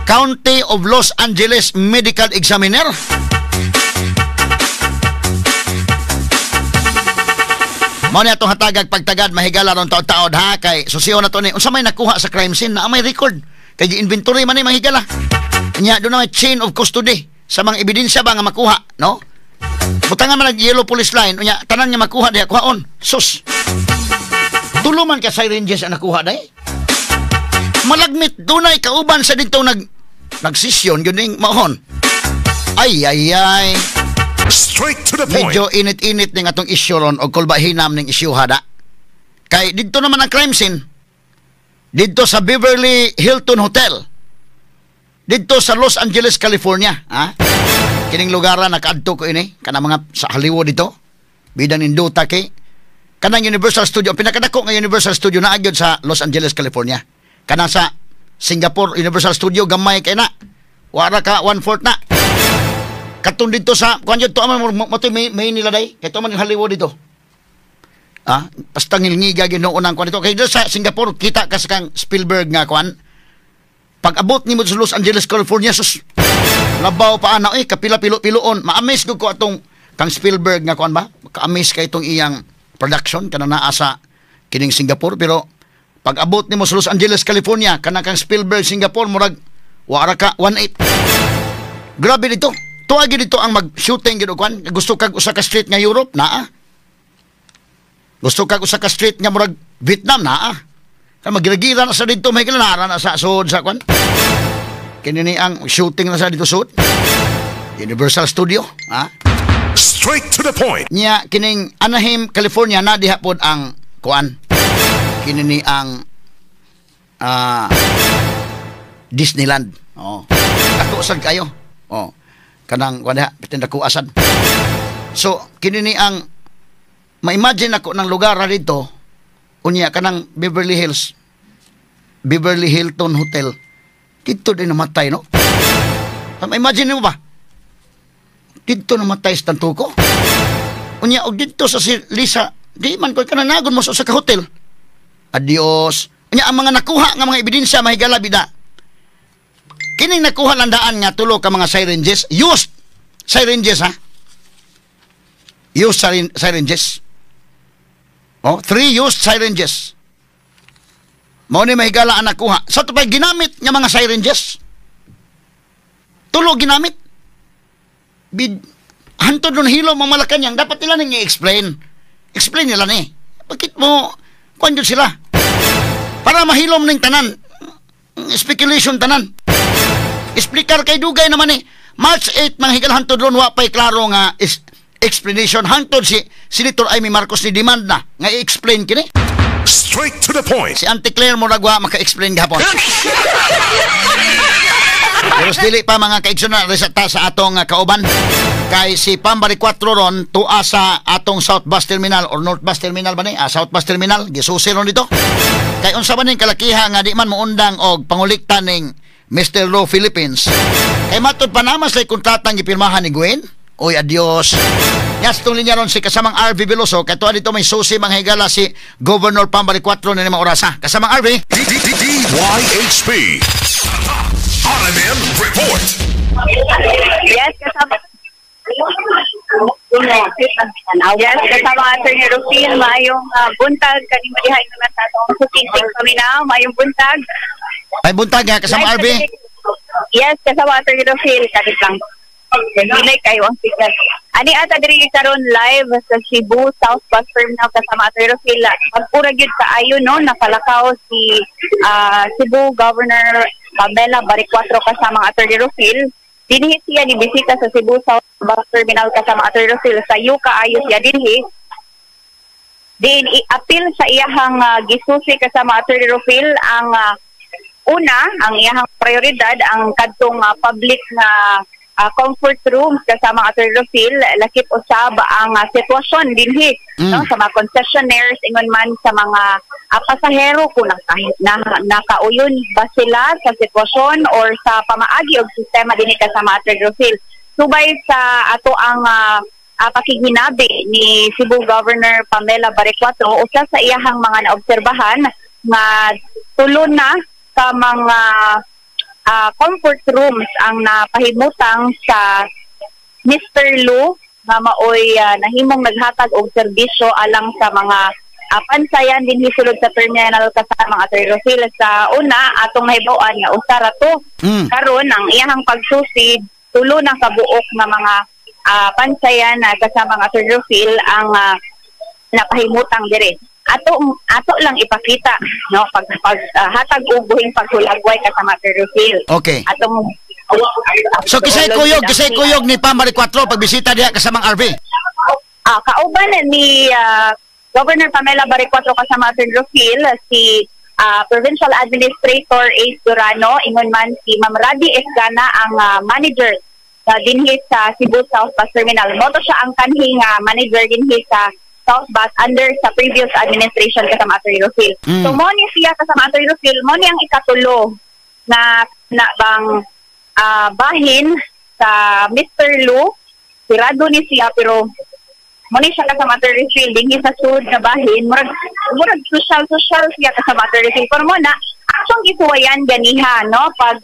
County of Los Angeles Medical Examiner. Mao ni atong hatagag pagtagad mahigala ron taod-taod ha kay susiyo na to ni unsa may nakuha sa crime scene na may record kay gi-inventory man ni mahigala. Nya do na may chain of custody sa mga ebidensya ba nga makuha, no? Butangan man yellow police line unya tanan nga makuha diha kuhaon. Sus. Tulo man ka syringes ang nakuha day. Malagmit dunay kauban sa dito nagsisyon yun ning mahon. Ay. Straight to the point. Medyo init-init ning atong issue ron o kulbahinam ning issue hada. Kay dito naman ang crime scene. Dito sa Beverly Hilton Hotel. Dito sa Los Angeles, California. Ha? Kining lugaran nakaadto ko ini. Kanang mga sa Hollywood dito. Bidan induta kay kanang Universal Studio. Pinakadako nga Universal Studio na agyod sa Los Angeles, California. Kanang sa Singapore Universal Studio gamay kay na. Wara ka 1/4 na. Katong dito sa kuan jud to may nila day. Kay to man Hollywood dito. Basta ngilngiga ginoon ang kuan dito. Kay dito sa Singapore kita ka sa kang Spielberg nga kuan. Pag abot nimo sa Los Angeles, California sus labaw pa ana kapila pilo-piloon. Ma-amaze ko atong kang Spielberg nga kuan ba? Ka-amaze kay itong iyang production kana naa sa kining Singapore, pero pag abot nimo sa Los Angeles, California kana kang Spielberg Singapore murag wara ka 1/8. Grabe dito. Tuwa gid dito ang mag-shooting gid og kuan. Gusto kag usa ka street nga Europe naa. Gusto kag usa ka street nga murag Vietnam naa. Kay magigira na sa dito may kilanara na sa sud sa kuan. Kini ni ang shooting na sa dito sud. Universal Studio, Straight to the point. Nya kining Anaheim, California na diha pod ang kuan. Kini ni ang Disneyland. Ako sad kayo. Kanang kuan diha bitin dako asad. So kini ni ang ma-imagine ako ng lugar dito. Unya kanang Beverly Hilton Hotel. Dito din namatay, no? Ma-imagine mo ba? Dito namatay sa tantuko. Unya, og dito sa Lisa, di man ko kananagon mo sa ka hotel. Adios. Unya, ang mga nakuha nga mga ebidensya, mahigala bida. Kining nakuha landaan nga tulo ka mga syringes, used syringes, ha? Used syringes. 3 used syringes. Mao ni mahigala ang nakuha. Sa tupay ginamit nga mga syringes. Tulo ginamit. Hantod nun hilo mga Malacanang, dapat nila nang i-explain. Explain nila ni. Bakit mo, kuwan yun sila? Para mahilom ng tanan. Speculation tanan. Explicar kay dugay naman ni. March 8, mga higal hantod ron, wapay klaro nga explanation. Hantod si Senator Amy Marcos ni demand na nga i-explain kini. Straight to the point. Si Auntie Claire mo nagwa maka-explain gahapon. Pero dili pa mga kaigsunan reseta sa atong kauban. Kay si Pambari 4 ron tua sa atong South Bus Terminal or North Bus Terminal ba ni? South Bus Terminal gisusi ron dito. Kay unsa ba ning kalakiha nga di man moundang og panguliktan ning Mr. Law Philippines. Kay matud pa naman sa kontratang gipirmahan ni Gwen. Oy, adios. Yastong linya ron si kasamang RV Veloso. Kaya tuwa dito may susi mga higala si Governor Pambari 4 na mga orasa. Kasamang RV. DYHP. RMN Report. Yes, kasama. Yes, kasama Attorney Rufil, mayong buntag. Kaning malihay naman sa atong sukiting paminaw. Mayong buntag. Ay, buntag ha, kasamang RV. Yes, kasama Attorney Rufil. Kalit lang. Hinay kayo ang sikat. Ani ata diri karon live sa Cebu South Bus Terminal kasama Attorney Rufil. Pagpura gyud kaayo no nakalakaw si Cebu Governor Pamela Baricuatro kasama Attorney Rufil. Dinhi siya ni bisita sa Cebu South Bus Terminal kasama Attorney Rufil. Sayo kaayo siya dinhi. Din i-appeal sa iyahang gisusi kasama Attorney Rufil ang una ang iyahang prioridad ang kadtong public na comfort rooms kasama Attorney Rufil, lakip usab ang sitwasyon dinhi no sa mga concessionaires ingon man sa mga pasahero kung nakauyon ba sila sa sitwasyon or sa pamaagi og sistema dinhi kasama Attorney Rufil. Subay sa ato ang pakiginabi ni Cebu Governor Pamela Baricuatro, usa sa iyahang mga naobserbahan nga tulo na sa mga comfort rooms ang napahimutang sa Mr. Lu nga maoy nahimong naghatag og serbisyo alang sa mga pansayan din hisulod sa terminal kasama Attorney Rufil. Sa una atong nahibaw-an nga usa ra to karon ang iyahang pagsusid tulo na kabuok nga mga pansayan kasama Attorney Rufil ang napahimutang dire. Ato lang ipakita no pag hatag og buhing paghulagway kasama Attorney Rufil. Okay. So kisay kuyog ni Pamari 4 pagbisita diha kasamang RV. Kauban ni Governor Pamela Baricuatro kasama Atty. Rufil, si Provincial Administrator Ace Durano, ingon man si Ma'am Radi Esgana ang manager dinhi sa Cebu South Bus Terminal. Moto siya ang kanhing manager dinhi sa South Bus under sa previous administration kasama Atty. Rufil. So mo ni siya kasama Atty. Rufil, mo ni ang ikatulo na bang bahin sa Mr. Lu. Sirado ni siya pero muna siya kasama Atty. Rufil dinhi sa sud na bahin murag social siya kasama Atty. Rufil pero mo na atong gisuwayan ganiha no pag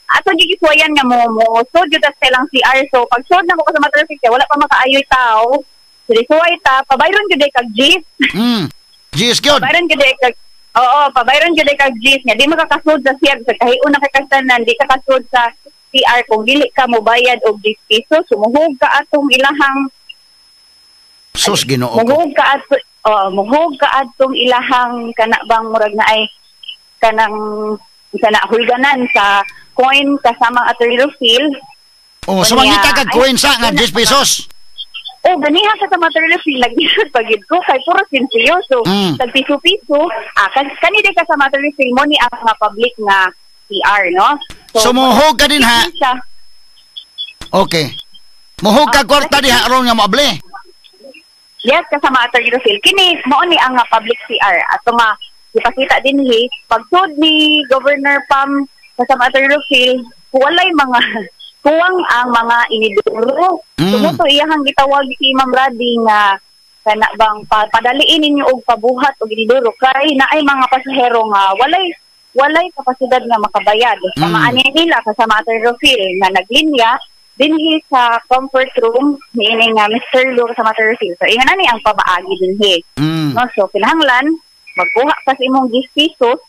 atong gisuwayan nga mo so jud sa lang CR so pag sud na ko kasama Atty. Rufil wala pa makaayoy tao suway ta pabayron jud kag GIS GIS gyud pabayron jud kag pabayron jud kag GIS nga di makakasud sa CR sa kahiun na kay kastanan di ka kasud sa CR kung dili ka mobayad og 10 pesos sumuhog ka atong ilahang sus Ginoo ko. Muhog ka atong ilahang kanabang murag na ay kanang hulganan sa coin kasama Atty. Rufil. So mangita kag coin sa nga 10 pesos. Ganiha sa Atty. Rufil nagdisod pagid ko kay puro sinsiyoso. Tag piso-piso, kani di kasama Atty. Rufil mo ni ang public nga CR, no? So muhog ka din ha. Okay. Muhog ka kwarta diha aron nga moable. Yes, kasama Atty. Rufil. Kini mao ni ang public CR ato ipakita dinhi pagsud ni Governor Pam kasama Atty. Rufil walay mga kuwang ang mga iniduro. Sumuto iyang gitawag si Ma'am Radi nga kana bang padaliin ninyo og pabuhat og iniduro kay naay mga pasahero nga walay kapasidad nga makabayad. Samaani nila kasama Atty. Rufil nga naglinya dinhi sa comfort room niini nga Mr. Lu sa Atty. Rufil. So, iyan na ni ang pabaagi dinhi. No, so, kinahanglan, magkuha ka sa imong 10 pesos.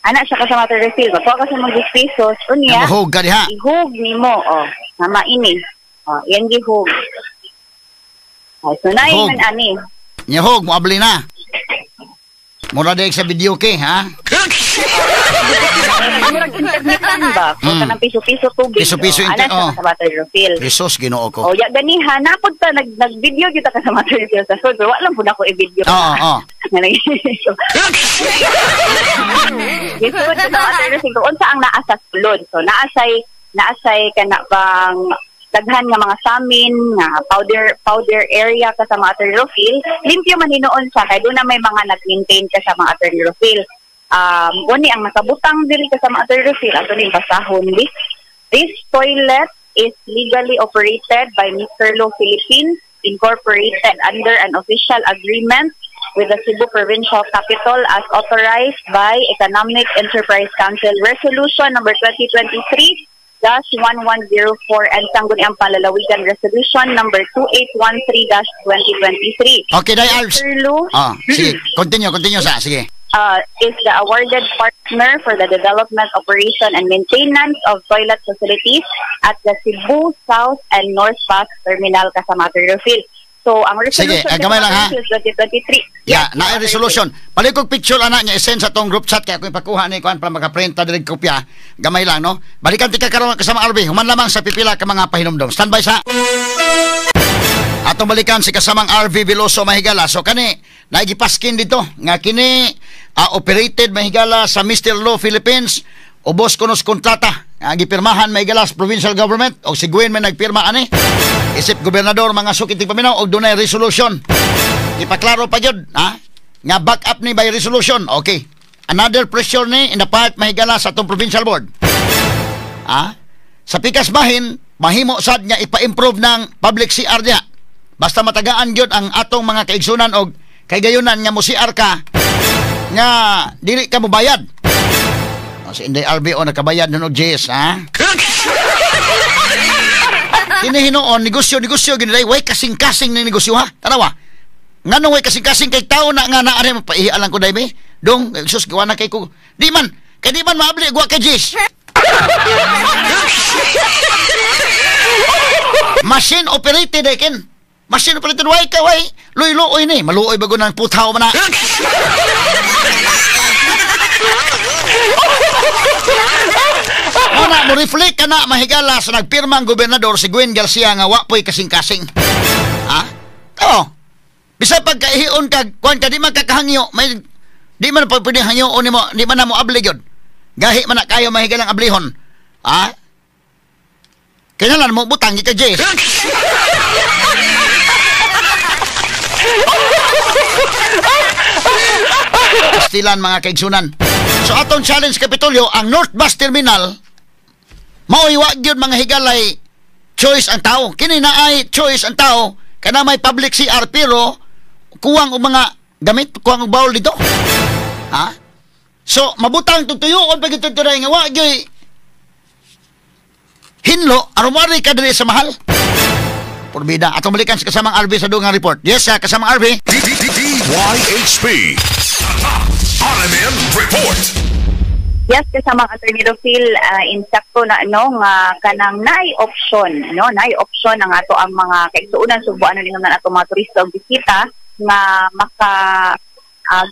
Anak siya ka sa Atty. Rufil. Magkuha ka sa imong 10 pesos. Unya, mahog ka diha. Ihog ni mo. Nama ini. Yan gihog. So, na yun ani. Nyahog, moabli na. Mura dahil sa video ke, ha? Murag internetan ba? Kung ka ng piso-piso tubig. Piso-piso internet, sa Atty. Rufil. Pesos, Ginoo ko. Ya ganiha, napod ta, nag-video kita ka sa Atty. Rufil sa sud. Pero wala po na ko i-video. Oo. Gisod sa Atty. Rufil. Unsa ang naa sa sulod. So, naasay ka na bang daghan nga mga samin nga powder area kasama Atty. Rufil limpyo man hinuon siya kay doon na may mga nag-maintain kasama Atty. Rufil uni ang nakabutang diri kasama Atty. Rufil ato ning basahon this toilet is legally operated by Mr. Lu Philippines Incorporated under an official agreement with the Cebu Provincial Capital as authorized by Economic Enterprise Council Resolution number 2023 -1104 and sangguni ang palalawigan resolution number 2813-2023. Okay, Day Alps. Mr. Lu, sige, continue sa, sige. Is the awarded partner for the development, operation, and maintenance of toilet facilities at the Cebu South and North Bus Terminal kasama Atty. Rufil. So, ang resolution gamay lang, ha? 2023. Yeah, na resolution. Palikog picture anak niya i-send sa tong group chat kaya kung ipakuha ni kuan para maka-print ta direct kopya. Gamay lang, no? Balikan ti ka karon kasama RB. Human lamang sa pipila ka mga pahinumdom. Standby sa. Atong balikan si kasamang RV Veloso Mahigala. So kani naigipaskin dito nga kini operated Mahigala sa Mr. Lu Philippines. Ubos kunos kontrata gipirmahan Mahigala sa provincial government o si Gwen may nagpirma ani. Isip gobernador mga sukiting paminaw og dunay resolution. Ipaklaro pa jud, ha? Nga back up ni by resolution. Okay. Another pressure ni in the part Mahigala sa atong provincial board. Sa pikas bahin, mahimo sad nga ipa-improve ng public CR niya. Basta matagaan gyud ang atong mga kaigsunan og kaygayunan nga mo CR ka nga dili ka mo bayad. Si Inday RBO nakabayad nun og JS, ha? Kini hinuon negosyo giniday way kasing-kasing ning negosyo, ha? Tanawa. Nganong way kasing-kasing kay tao na nga naari mapaihialan ko dayme. Dong sus gawa na kay ko. Di man maabli gwa kay JS. Machine operated ken. Machine operated way ka way. Luy-luoy ni, maluoy bago nang putaw man na. Ana mo Mo-reflect ka na mahigala sa nagpirma ang gobernador si Gwen Garcia nga wapoy kasing-kasing. Ha? Oo. Bisay pagkaihion ka, kuan ka, di man kakahangyo, may, di man pa pwede hangyo, di man na mo abli yun. Gahi man na kayo mahigalang ablihon. Ha? Kailangan mo butang ka, Jay. Pastilan mga kaigsunan. So atong challenge Kapitolyo, ang North Bus Terminal, mauiwa gyud mga higalay choice ang tao. Kini na ay choice ang tao, kana may public CR pero kuwang og mga gamit, kuwang og bawol dito. Ha? So mabutang tutuyoon pag ito turay nga wa gyud hinlo arumari ka diri sa mahal. Porbida, atong balikan sa kasamang RV sa dugang report. Yes, kasamang RV. DYHP RMN Report. Yes, kasama Attorney Rufil, insakto na nga kanang naay option, no? Naay option ang ato ang mga kaigsuonan subuan na ato mga turista og bisita nga maka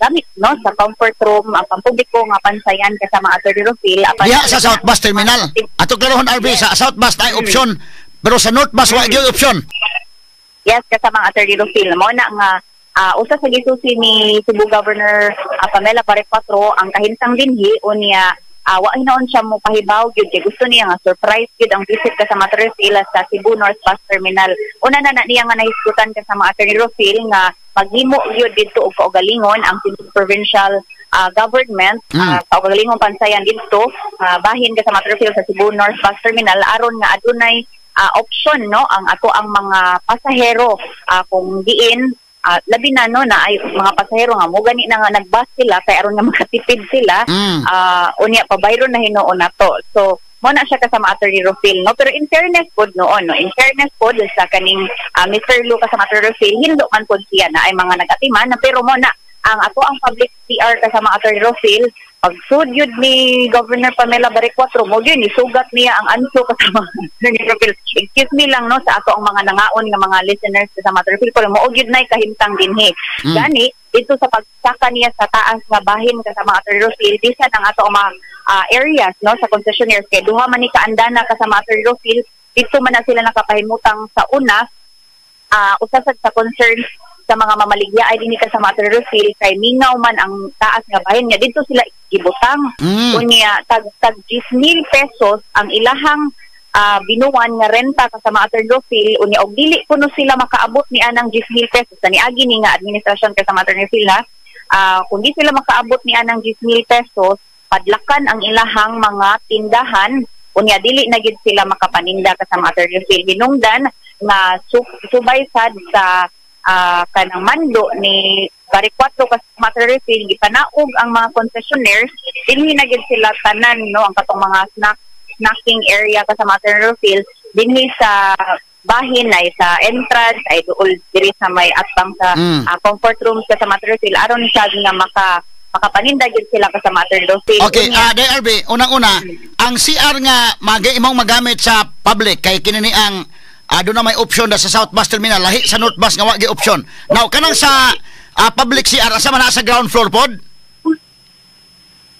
gamit, no, sa comfort room ang pampubliko nga pansayan kasama Attorney Rufil. Sa South Bus Terminal. Ato klarohon RV sa South Bus naay option, pero sa North Bus wa gyud option. Yes, kasama Attorney Rufil mo na nga usa sa gisusi ni Cebu Governor Pamela Parepatro ang kahintang dinhi unya wa hinaon siya mo pahibaw gyud kay gusto niya nga surprise gyud ang visit kasama Attorney Rufil sa Cebu North Bus Terminal. Una na niya nga nahisgutan kasama Attorney Rufil nga maghimo gyud didto og kaugalingon ang provincial government sa kaugalingon pansayan didto bahin kasama Attorney Rufil sa Cebu North Bus Terminal aron nga adunay option, no, ang ato ang mga pasahero kung diin labi na no na ay mga pasahero nga mo gani na nga nagbus sila kay aron nga makatipid sila unya pabayron na hinuon nato. So mo na siya kasama Attorney Rufil, no, pero in fairness pod noon, no, in fairness pod sa kaning Mr. Lu kasama Attorney Rufil hindo man pod siya na ay mga nagatiman na pero mo na ang ato ang public CR kasama Attorney Rufil pagsud yun ni Governor Pamela Barrecuatro mo yun isugat niya ang anso kasama Attorney Rufil. Excuse me lang, no, sa ato ang mga nangaon nga mga listeners kasama Attorney Rufil pero mo gyud nay kahimtang dinhi gani dito sa pagsaka niya sa taas nga bahin kasama Attorney Rufil bisan ang ato ang mga areas, no, sa concessionaires kay duha man ni kaandana kasama Attorney Rufil dito man na sila nakapahimutang sa una usa sa concerns sa mga mamaligya ay dinhi kasama Attorney Rufil kay mingaw man ang taas nga bahin nga dito sila gibutang unya tag 10,000 pesos ang ilahang binuwan nga renta kasama Attorney Rufil unya og dili kuno sila makaabot ni anang 10,000 pesos sa niagi ni nga administrasyon kasama Attorney Rufil kung di sila makaabot ni anang 10,000 pesos padlakan ang ilahang mga tindahan unya dili na gid sila makapaninda kasama Attorney Rufil hinungdan nga subay sad sa kanang mando ni Barrecuatro kasama Attorney Rufil gipanaog ang mga concessionaires dinhi na gid sila tanan, no, ang katong mga snacking area kasama Attorney Rufil dinhi sa bahin ay sa entrance ay duol diri sa may atbang sa comfort rooms kasama Attorney Rufil aron siya nga makapaninda gid sila kasama Attorney Rufil. Okay, DRB, unang-una ang CR nga imong magamit sa public kay kinini ang doon na may option na sa South Bus Terminal lahi sa North Bus nga wagi option. Now kanang sa public CR asa man sa ground floor pod?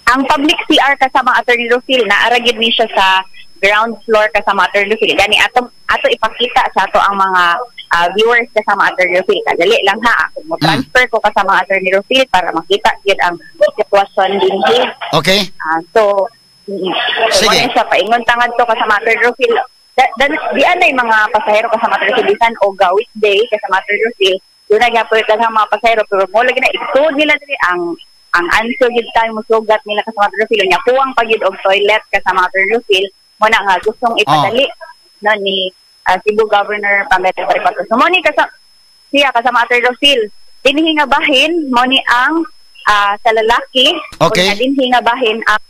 Ang public CR kasama Attorney Rufil na aragid ni siya sa ground floor kasama Attorney Rufil. Gani ato ipakita sa ato ang mga viewers kasama Attorney Rufil. Kadali lang ha. Mo transfer ko kasama Attorney Rufil para makita gyud ang sitwasyon dinhi. Okay. So sige. Sa paingon tangad to kasama Attorney Rufil. Di anay mga pasahero kasama Attorney Rufil bisan o weekday kasama Attorney Rufil. Doon na gyapon lang mga pasahero pero mo lagi na isud nila diri ang answer gid tayo musugat nila kasama Attorney Rufil nya kuwang pagid og toilet kasama Attorney Rufil mo na nga gustong ipadali no ni Cebu Governor Pamela Barrecuatro. So mo ni siya kasama Attorney Rufil dinhi nga bahin mo ni ang sa lalaki o dinhi nga bahin ang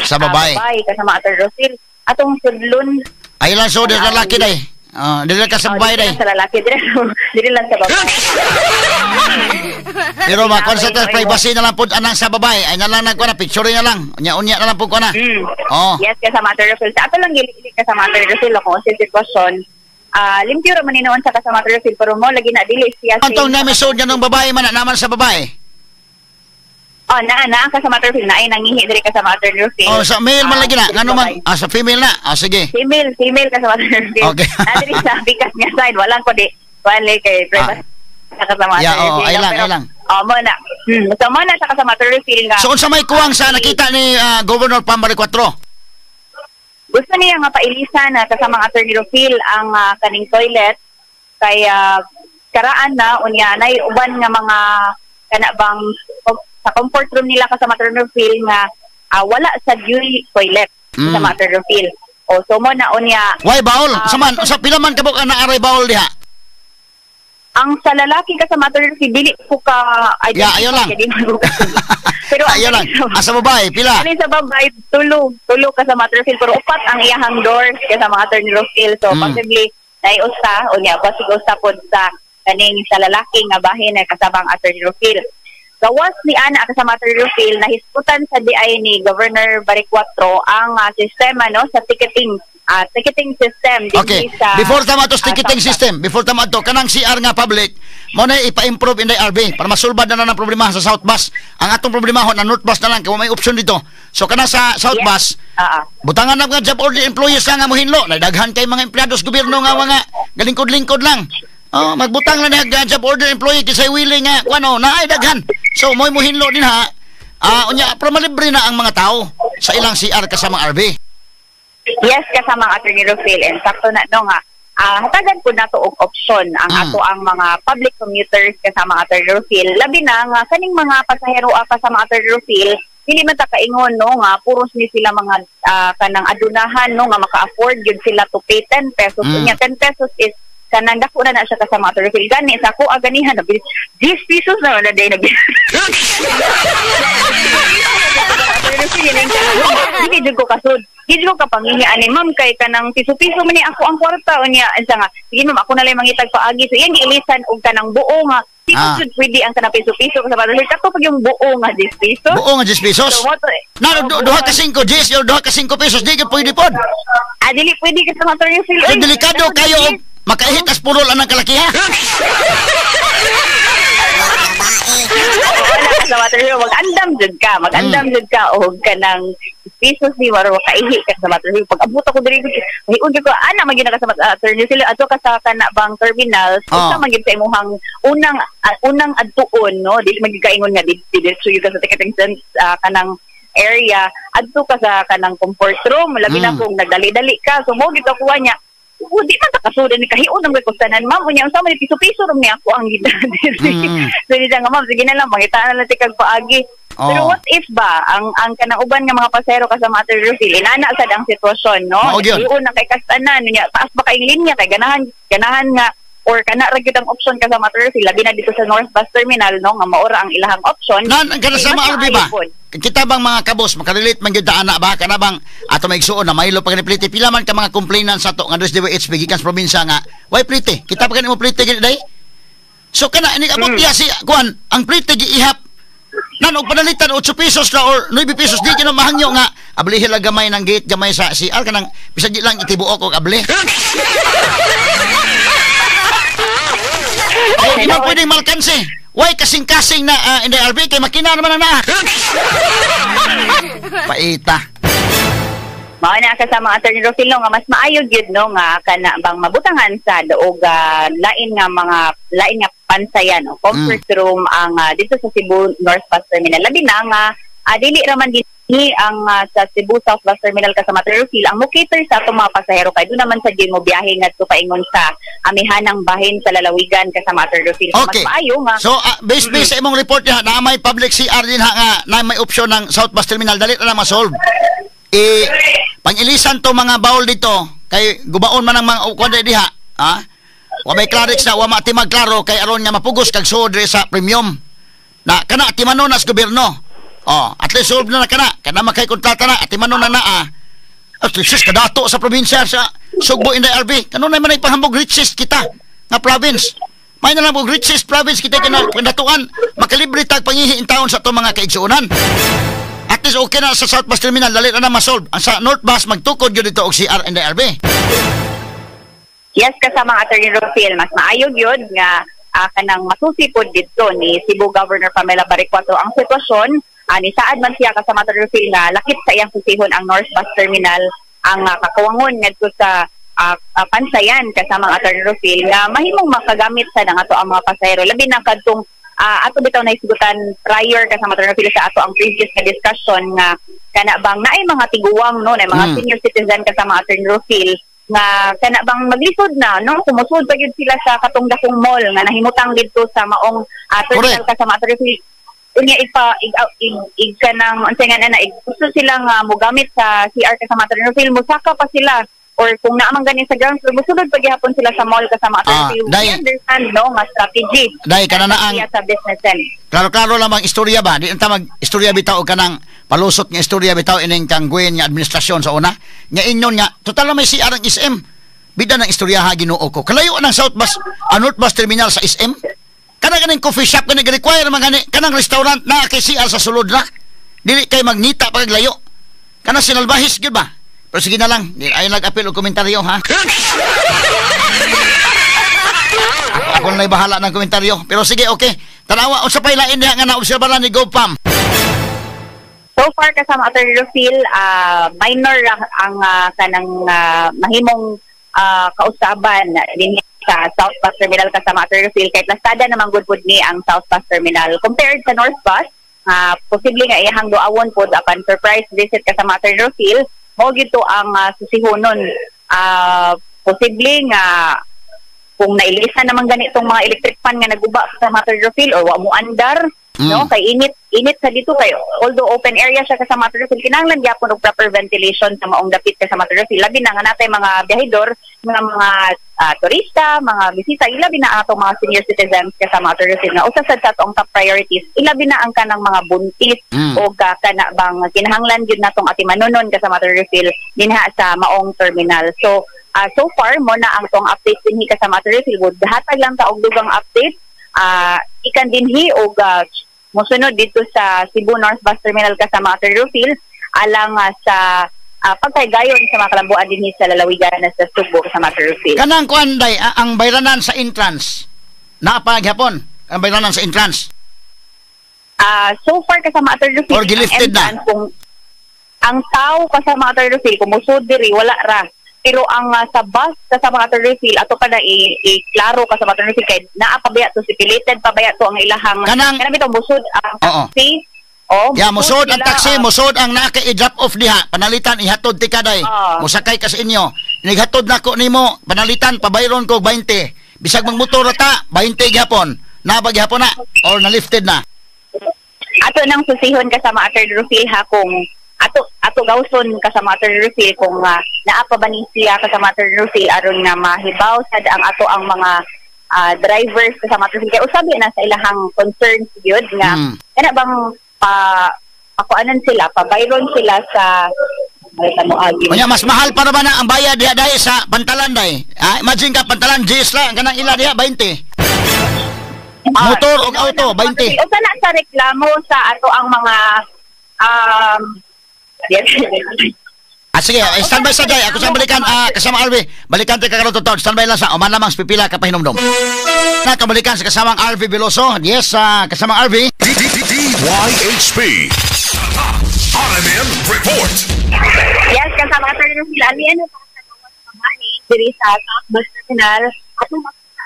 sa babae kasama Attorney Rufil atong sudlon ay lang so sa lalaki day. Dili ka sa babae day. Sa lalaki dili lang sa babae. Pero ma-consider privacy na lang po anang sa babae. Ay na lang nagkuha na picture na lang. Unya na lang po ko na. Yes, kasama Attorney Rufil. Sa ato lang gili kasama Attorney Rufil kung sa sitwasyon. Limpyo ra man ninuon sa kasama Attorney Rufil pero mo lagi na dili siya. Antong namisod niya ng babae man naman sa babae. Oh, na ka sa Matterfield na ay nangihi diri ka sa Matterfield. Oh, sa male man lagi na. Ano man? Sa female na. Sige. Female ka sa Matterfield. Okay. Diri sa bikas nga side, walang ko di. Wala kay private ka sa Matterfield. Yeah, ay lang. Oh, mo na. So mo na sa ka sa Matterfield nga. So unsa may kuwang sa nakita ni Governor Pambari 4? Gusto niya nga pailisan na kasama ang Attorney Rufil ang kaning toilet kaya karaan na unya nay uban nga mga kanabang sa comfort room nila kasama Attorney Rufil nga wala sa duty toilet sa Attorney Rufil. O so mo na unya. Why baul? Sa pila man kabuk na aray baul diha? Ang sa lalaki kasama Attorney Rufil dili ko ka ayo lang. Pero ayo lang. Asa babae pila? Ani sa babae tulo kasama Attorney Rufil pero upat ang iyahang doors kasama Attorney Rufil. So possibly nay usa unya basig usa pod sa kaning sa lalaki nga bahin na kasama ang Attorney Rufil. Gawas ni ana kasama Attorney Rufil na hisputan sa DI ni Governor Baric 4 ang sistema no sa ticketing system okay. Before tama to ticketing system, before tama to kanang CR nga public mo na ipa-improve in the RB para masulbad na ng problema sa South Bus. Ang atong problema na North Bus na lang kay may option dito. So kana sa South Bus, butangan na mga job order employees nga mohinlo, daghan kay mga empleyado sa gobyerno nga mga galingkod-lingkod lang. Magbutang lang na job order employee kisay willing nga kuno na ay daghan. So moy mohinlo din ha. Unya pero malibre na ang mga tao sa ilang CR kasama RB. Yes, kasama ang Attorney Rufil and sakto na no nga. Hatagan po na to og option ang ato ang mga public commuters kasama ang Attorney Rufil. Labi na nga kaning mga pasahero kasama ang Attorney Rufil, dili man ta kaingon no nga puros ni sila mga kanang adunahan no nga maka-afford gyud sila to pay 10 pesos. Unya 10 pesos is kanang dako na siya kasama Attorney Rufil. Gani sa ako aganihan na 10 pesos na wala day Hindi jud ko kasud. Hindi ko kapangihi ani ma'am kay kanang piso-piso man ni ako ang kwarta unya unsa nga. Sige ma'am ako na lang mangitag paagi. So yan giilisan og kanang buo nga. Hindi pwede ang kanang piso-piso sa Matterfield. Kato pag yung buo nga 10 pesos. Buo nga 10 pesos? So, duha ka 5 Gs o duha ka 5 pesos di ka pwede pod. Dili pwede ka sa Matterfield. So delikado kayo og makahit as purol anang kalakiha. Sa Matterfield mag-andam jud ka og kanang pesos ni waro kaihi ka sa Matterfield. Pag abot ako diri hiun ko ana magina ka sa Matterfield ato ka sa kanabang terminal usa man gyud sa imong unang adtuon no dili magikaingon nga dili so ka sa ticketing kanang area adto ka sa kanang comfort room labi na kung nagdali-dali ka so mo gid kuha niya. Di man takasudan ni kahiun ang kustanan ma'am unya unsa man piso-piso rom ni ako ang gidad. So di nga ma'am sige na lang mangitaan na lang tikag paagi. Pero what if ba ang kanang uban nga mga pasahero kasama Attorney Rufil inana sad ang sitwasyon no? Iyon na kay kastanan niya taas ba kay linya kay ganahan nga or kana ra gyud ang option kasama Attorney Rufil labi na dito sa North Bus Terminal no nga maora ang ilahang option. Nan kana sa mga RB ba? Kita bang mga kabos makarelate man gyud ana ba kana bang ato maigsuon na maylo pag plite pila man ka mga complainant sa to nga DWH gikan sa probinsya nga why plite kita pa kanimo plite gid day so kana ini abot si kuan ang plite giihap nan og panalitan 8 pesos na or 9 pesos di kino mahangyo nga ablihin lang gamay ng gate gamay sa CR kanang bisag di lang itibuok og abli. Ay, hindi pwedeng malkansi. Why kasing-kasing na in the RB kay makina naman na. Paita. Mao na kasama Attorney Rufil nga mas maayo gyud no nga kana bang mabutangan sa doog lain nga pansayan no comfort room ang dito sa Cebu North Bus Terminal labi na nga dili ra man dinhi ang sa Cebu South Bus Terminal kasama Attorney Rufil ang mocater sa atong mga pasahero kay do naman sa mo biyahe ngadto paingon sa amihanang bahin sa lalawigan kasama Attorney Rufil okay. Mas maayo nga so based sa imong report na may public CR din nga na may option ng South Bus Terminal dali na ma-solve pangilisan to mga baul dito kay gubaon man ang mga kuan diha wa may clarix na wa matimag klaro kay aron nga mapugos kag sodre sa premium na kana timanon as gobyerno at least solve na kana makay kontrata na timanon na at least kadato sa probinsya sa Sugbo in the RB kanon na man ay panghambog richest kita nga province may na lang richest province kita kinadatuan makalibre tag pangihi in taon sa to mga kaigsuonan. At least okay na sa South Bus Terminal dali na ma-solve. Ang sa North Bus magtukod gyud dito og CR and the RB. Yes kasama ang Attorney Rufil mas maayo gyud nga kanang masusi pod dito ni Cebu Governor Pamela Baric 4 ang sitwasyon ni saad man siya kasama Attorney Rufil nga lakip sa iyang susihon ang North Bus Terminal ang kakawangon ngadto sa pansayan kasama ang Attorney Rufil nga mahimong makagamit sa nang ato ang mga pasahero labi na kadtong ato bitaw na isigutan prior kasama Attorney Rufil sa ato ang previous na discussion nga kana bang naay mga tiguwang no na mga senior citizen kasama Attorney Rufil nga kana bang maglisod na no kumusud pa gyud sila sa katong dakong mall nga nahimutang didto sa maong terminal kasama Attorney Rufil unya kanang unsa nga na gusto silang mogamit sa CR kasama Attorney Rufil musaka pa sila or kung naamang ganin sa ground floor musulod pa gihapon sila sa mall kasama Attorney Rufil we understand no nga strategy dai kana na ang sa businessen klaro lamang istorya ba di anta mag istorya bitaw og kanang palusot nga istorya bitaw ining kangguin nga administrasyon sa una nya inyon nga total na may CR ang SM bida ng istorya ha Ginoo ko kalayo ng South Bus North Bus Terminal sa SM kanang ganing coffee shop kanang require man gani kanang restaurant na kay CR sa sulod na dili kay magnita paglayo kanang sinalbahis gyud ba pero sige na lang ayon nag-apil og komentaryo ha ako na bahala ng komentaryo pero sige okay tanawa unsa pay lain diha nga naobserbahan ni GovPam. So far kasama Attorney Rufil minor ang kanang mahimong kausaban din sa South Bus Terminal kasama Attorney Rufil kahit lastada namang good ni ang South Bus Terminal compared sa North Bus posible nga iyahang doawon pod apan surprise visit kasama Attorney Rufil mo gito ang susihonon posible nga kung nailisa naman ganitong mga electric fan nga naguba sa Attorney Rufil or wa mo andar no kay init sa dito kay although open area siya kasama Attorney Rufil kinahanglan gyapon og proper ventilation sa maong dapit kasama Attorney Rufil labi na nga natay mga biyahedor mga turista mga bisita ilabi na atong mga senior citizens kasama Attorney Rufil nga usa sad sa atong top priorities ilabi na ang kanang mga buntis o kana bang kinahanglan gyud natong atimanunon kasama Attorney Rufil dinha sa maong terminal so far mo na ang tong update dinhi kasama Attorney Rufil hatag lang ta og dugang update ikan dinhi og mosunod dito sa Cebu North Bus Terminal kasama Attorney Rufil alang sa pagkaygayon sa mga kalambuan dinhi sa lalawigan sa Subo kasama Attorney Rufil. Kanang kuan day ang bayranan sa entrance naa pa gyapon ang bayranan sa entrance. So far kasama Attorney Rufil or gilifted na kung ang tao kasama Attorney Rufil kumusud diri wala ra pero ang sa bus kasama Attorney Rufil ato pa na i-klaro kasama Attorney Rufil kay naa pabaya to sipilited pabaya to ang ilahang kanang bitaw musud ang taxi musod ang taxi musod ang naka i-drop off diha panalitan ihatod ti kaday musakay ka sa inyo nighatod nako nimo panalitan pabayron ko 20 bisag magmotor ta 20 gyapon na ba gyapon na or na lifted na ato nang susihon kasama Attorney Rufil ha kung ato gawson kasama Attorney Rufil kung naa pa ba ni siya kasama Attorney Rufil aron nga mahibaw sad ang ato ang mga drivers kasama Attorney Rufil kay usabi na sa ilahang concerns gyud nga kana bang pakuanan sila pabayron sila sa Unya mas mahal pa naman ang bayad diha dai sa pantalan dai. Imagine ka pantalan GS lang kanang ila diha 20. Motor o auto 20. Usa na sa reklamo sa ato ang mga sige, standby sa day. Ako sa balikan kasama RV. Balikan tayo kakaroon totoo. Standby lang sa uman lamang pipila kapahinomdom. Nakabalikan sa kasamang RV Veloso. Yes, kasamang RV. DYHP RMN Report. Yes, kasama ka rin sila. Aliyan na sa diri sa South Bus Terminal. At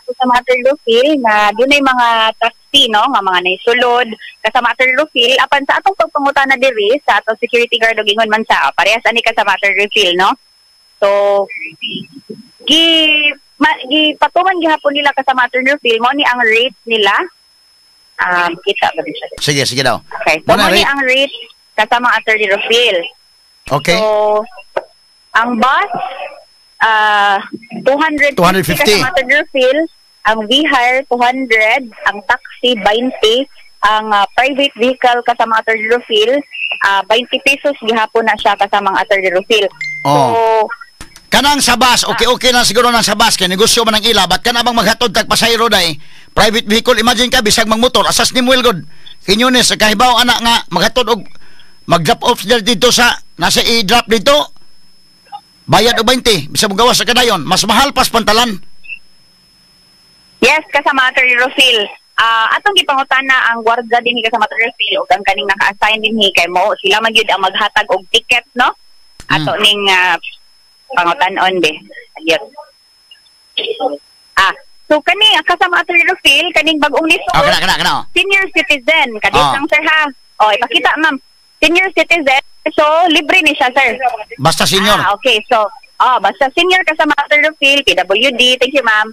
sa Attorney Rufil na doon ay mga taxi no nga mga naisulod kasama Attorney Rufil apan sa atong pagpangutana diri sa atong security guard og ingon man sa parehas ani kasama Attorney Rufil no so patuman gihapon nila kasama Attorney Rufil mo ni ang rate nila kita ba siya sige daw okay mo ni ang rate kasama Attorney Rufil okay so ang bus 250 kasama Attorney Rufil ang V-Hire 200, ang taxi 20, ang private vehicle kasama Attorney Rufil 20 pesos gihapon na siya kasama ang Attorney Rufil. So kanang sa bus, okay lang siguro nang sa bus kay negosyo man ang ila, but kana bang maghatod tag pasahero day private vehicle, imagine ka bisag magmotor asas ni Muel god kinyunes kahibaw anak nga maghatod og mag-drop off dito sa nasa i-drop dito bayad og 20 bisag magawas sa kadayon mas mahal pas pantalan. Yes, kasama Attorney Rufil. atong gipangutana ang gwardiya dinhi sa Material Field ug ang kaning naka-assign dinhi kay mo sila man gyud ang maghatag og ticket no. Ato ning pangutan-on be. Ayun. So kani kasama Material Field kaning bag-ong lisod. Kana. Senior citizen kadisang sir ha. Ipakita ma'am. Senior citizen so libre ni siya sir. Basta senior. Okay. So basta senior ka sa Material Field, PWD, thank you ma'am.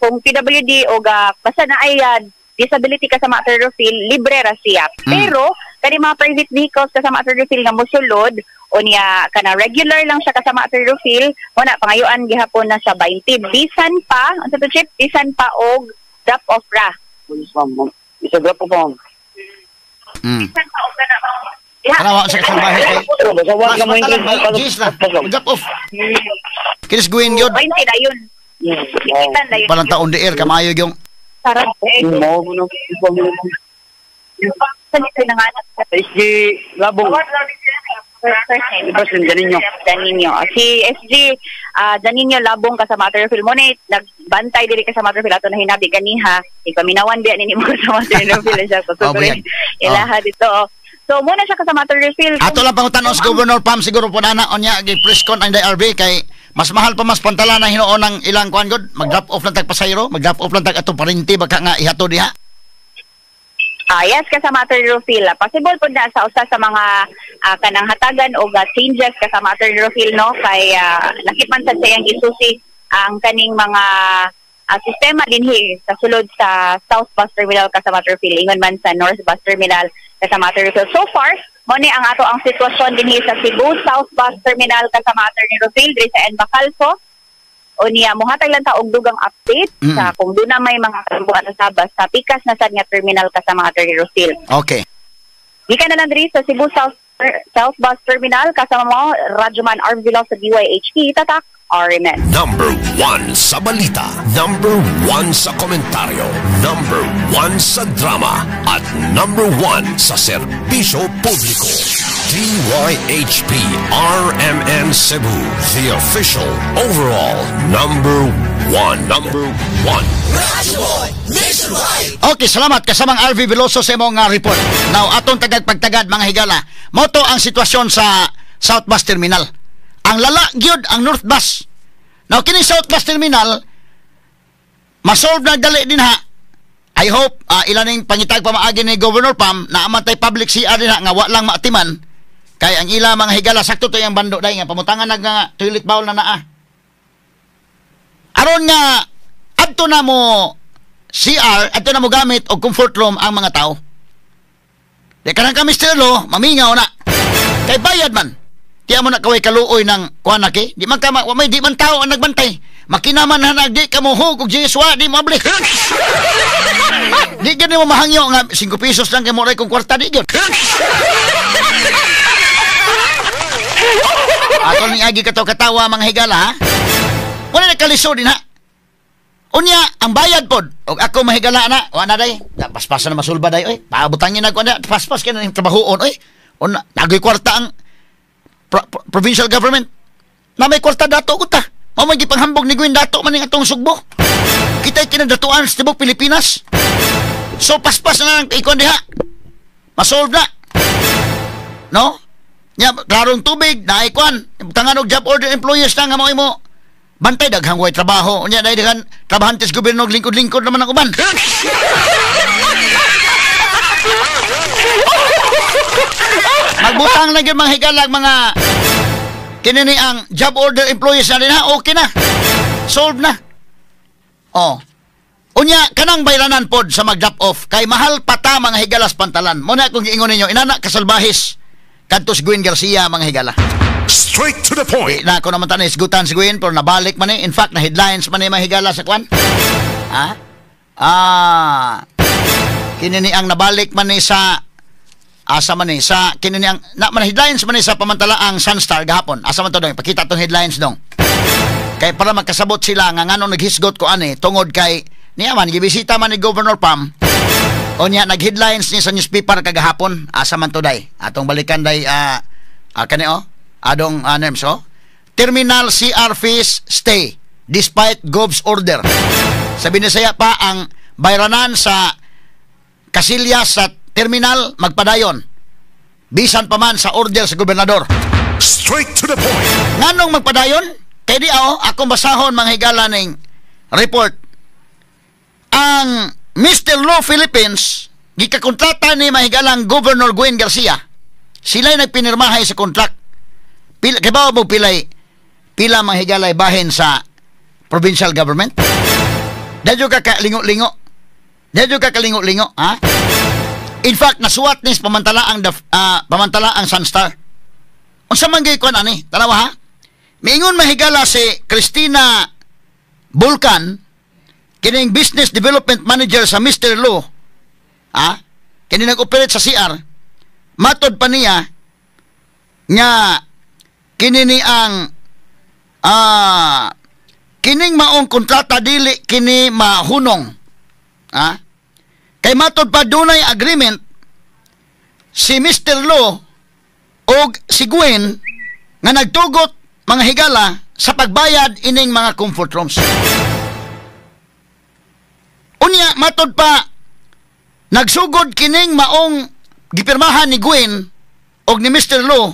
Kung PWD o basta na ay disability ka sa Material Field, libre ra siya. Pero kani mga private vehicles ka sa Material Field nga mosulod o niya kana regular lang siya ka sa Material Field, wala pangayuan gihapon na sa 20. Bisan pa, unsa to chip? Bisan pa og drop off ra. Isa drop off ma'am. Bisan pa og kana ma'am. Kana wa sa kasalbahe kay. Basawan ka mo Gis na. Drop off. Kinis guin yun. 20 na yun. Ikitan na yun. Palang taon di air kamayo yung. Sarap. Mo no. Salita na nga. SG Labong. President Janinyo. Si SG Janinyo Labong ka sa Material Field mo na nagbantay diri ka sa Material Field ato na hinabi ganiha. Ipaminawan biya ni mo sa Material Field siya. So ilaha dito. So muna siya ka sa Material Field. Ato lang pangutan sa Governor Pam siguro po na onya gi-press con ang DRB kay mas mahal pa mas pantala na hinuon ng ilang kuan god mag-drop off lang tag pasayro, mag-drop off lang tag ato parinti baka nga ihato diha. Yes, ka sa Material Field. Possible po na sa usa sa mga kanang hatagan o changes ka sa Material Field no kay nakipan sa sayang isusi ang kaning mga sistema dinhi sa sulod sa South Bus Terminal ka sa Material Field ingon man sa North Bus Terminal ka sa Material Field. So far, mo ni ang ato ang sitwasyon dinhi sa Cebu South Bus Terminal ka sa Material Field diri sa Bacalso. O niya mohatag lang ta og dugang update sa kung doon na may mga kabuan sa bus sa pikas na sad nga terminal ka sa Material Field. Okay. Di ka na lang diri sa Cebu South Bus Terminal kasama mo Radyoman Arvilo sa DYHP tatak RMN. Number 1 sa balita, number 1 sa komentaryo, number 1 sa drama, at number 1 sa serbisyo publiko. DYHP RMN Cebu, the official overall number 1. Number 1. Okay, salamat kasamang RV Veloso sa imong report. Now, atong tagagpagtagad mga higala. Moto ang sitwasyon sa South Bus Terminal. Ang lala gyud ang North Bus. Now kini South Bus Terminal masolve na dali din ha. I hope ilaning pangitag pamaagi ni Governor Pam na amantay public CR din ha nga wa lang maatiman kay ang ila mga higala sakto to yang bando day nga pamutangan nga toilet bowl na naa. Aron nga adto na mo CR adto na mo gamit og comfort room ang mga tao. Di kanang kami stilo mamingaw na. Kay bayad man. Tiya mo na kaway kaluoy ng kuanaki. Di man ka may di man tao ang nagbantay. Makinaman na nagdi ka mo hug og Jeswa di mo abli. Di gani mo mahangyo nga 5 pesos lang kay mo ray kong kwarta di gyud. Ato ning agi katawa mga higala ha. Wala na kalisod din ha. Unya ang bayad pod og ako mahigala na wa na day. Paspas na masulba day oy. Paabutangin na ko na paspas kay na trabahoon oy. Una nagoy kwarta ang provincial government na may kwarta dato ko ta. Mamay gipanghambog ni Gwin dato man ning atong sugbo. Kita'y kinadatuan sa tibok Pilipinas. So paspas na lang ikon diha. Masolve na. No? Nya klarong tubig na ikwan. Tangan og job order employees na nga mao imo. Bantay daghang way trabaho. Unya dai daghan trabahantes gobyerno lingkod-lingkod naman ang uban. Magbutang na gyud mga higalag mga kinini ang job order employees na din ha, okay na. Solve na. Oh. Unya kanang bayranan pod sa mag-drop off kay mahal pata mga higalas pantalan. Mo na kung giingon ninyo inana kasalbahis kadtos Gwin Garcia mga higala. Straight to the point. Na ko naman tanan isgutan si Gwin pero nabalik man in fact na headlines man ni mga higala sa kwan. Ha? Kinini ang nabalik man ni sa asa man ni sa kinini ang na man headlines man ni sa pamantalaang Sunstar gahapon. Asa man to dong ipakita tong headlines dong. Kay para magkasabot sila nga ngano naghisgot ko ani tungod kay niya man gibisita man ni Governor Pam. O niya nag-headlines ni sa newspaper kagahapon. Asa man to day. Atong balikan day kani adong nerms Terminal CR fees stay despite Gov's order. Sabi ni saya pa ang bayranan sa kasilyas sa terminal magpadayon. Bisan pa man sa order sa gobernador. Straight to the point. Nganong magpadayon? Kay di akong basahon mga higala ning report. Ang Mr. Law Philippines gikakontrata ni mahigalang Governor Gwen Garcia. Sila'y nagpinirmahay sa kontrak. Kaya ba mo pila mga higalay bahin sa provincial government? Dadyo ka kalingo-lingo. Dadyo ka kalingo-lingo, ha? In fact, nasuwat ni pamantalaang Sunstar. Unsa man gyud kon ani? Tanawa ha? Miingon mahigala si Christina Bulcan, kining business development manager sa Mr. Law. Ha? Kini nag-operate sa CR. Matod pa niya nga kini ni ang kining maong kontrata dili kini mahunong. Ha? Kay matod pa dunay agreement si Mr. Law o si Gwen nga nagtugot mga higala sa pagbayad ining mga comfort rooms. Unya matod pa nagsugod kining maong gipirmahan ni Gwen o ni Mr. Law.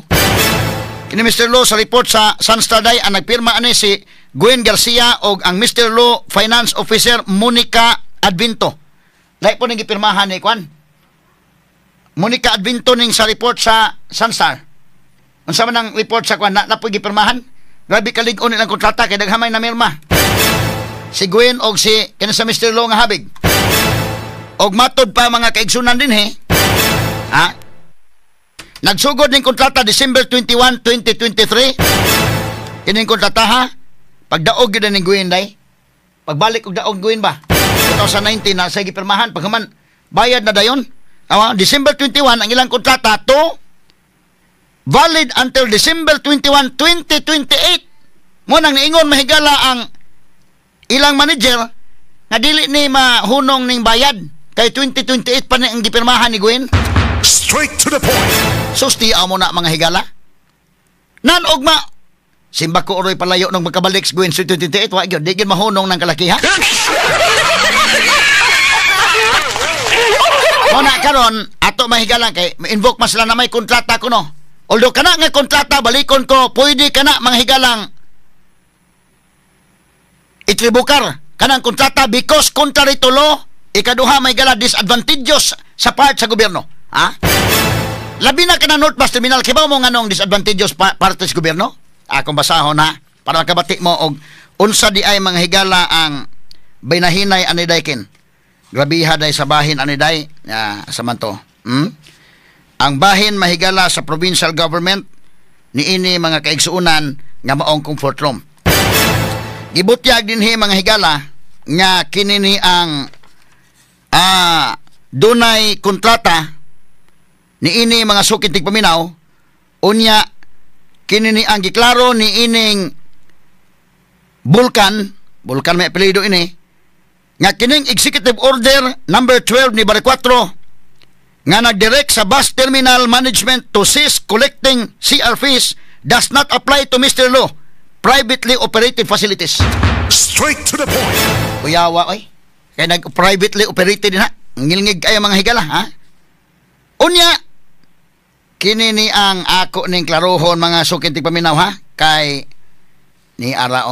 Kini Mr. Law sa report sa Sunstar Day ang nagpirma ani si Gwen Garcia o ang Mr. Law Finance Officer Monica Advinto. Dahil po nang gipirmahan ni Kwan. Monica Advinto ning sa report sa Sunstar. Unsa man ang report sa Kwan na po gipirmahan? Grabe kalig-on nilang kontrata kay daghamay na mirma. Si Gwen o si kini sa Mr. Law nga habig. Og matod pa mga kaigsunan din ha. Nagsugod ning kontrata December 21, 2023. Kining kontrata ha. Pagdaog gyud ning Gwen day. Pagbalik og daog Gwen ba? 2019 na sa gipirmahan paghuman bayad na dayon. December 21 ang ilang kontrata to valid until December 21, 2028. Mo nang niingon mahigala ang ilang manager nga dili ni mahunong ning bayad kay 2028 pa ni ang gipirmahan ni Gwen. Straight to the point. Susti mo na mga higala. Nan ugma simba ko oroy palayo nang magkabalik sa Gwen sa 2028 wa gyud di gyud mahunong ng kalakiha. Muna karon ato mahigalan kay invoke mas sila na may kontrata ko no. Although kana nga kontrata balikon ko pwede kana mga higalang itribukar kanang kontrata because contrary to law ikaduha may gala disadvantageous sa part sa gobyerno. Ha? Labi na ka na North Bus Terminal, kibaw mo nga nung disadvantageous parte sa gobyerno? Akong basahon na, para makabati mo og unsa di ay mga higala ang binahinay anidaykin. Grabiha day sa bahin aniday, samanto. Ang bahin mahigala sa provincial government, niini mga kaigsuunan nga maong comfort room. Gibutyag din mga higala, nga kinini ang dunay kontrata niini mga sukitig paminaw unya kinini ang giklaro ni ining Bulcan may apelyido ini nga kining executive order number 12 ni Barrio 4 nga nagdirect sa bus terminal management to cease collecting CR fees does not apply to Mr. Law privately operated facilities. Straight to the point. Kuyawa oy kay nag-privately operated din ha. Ngilngig kayo mga higala ha. Unya kini ni ang ako ning klarohon mga sukintig paminaw ha kay ni ara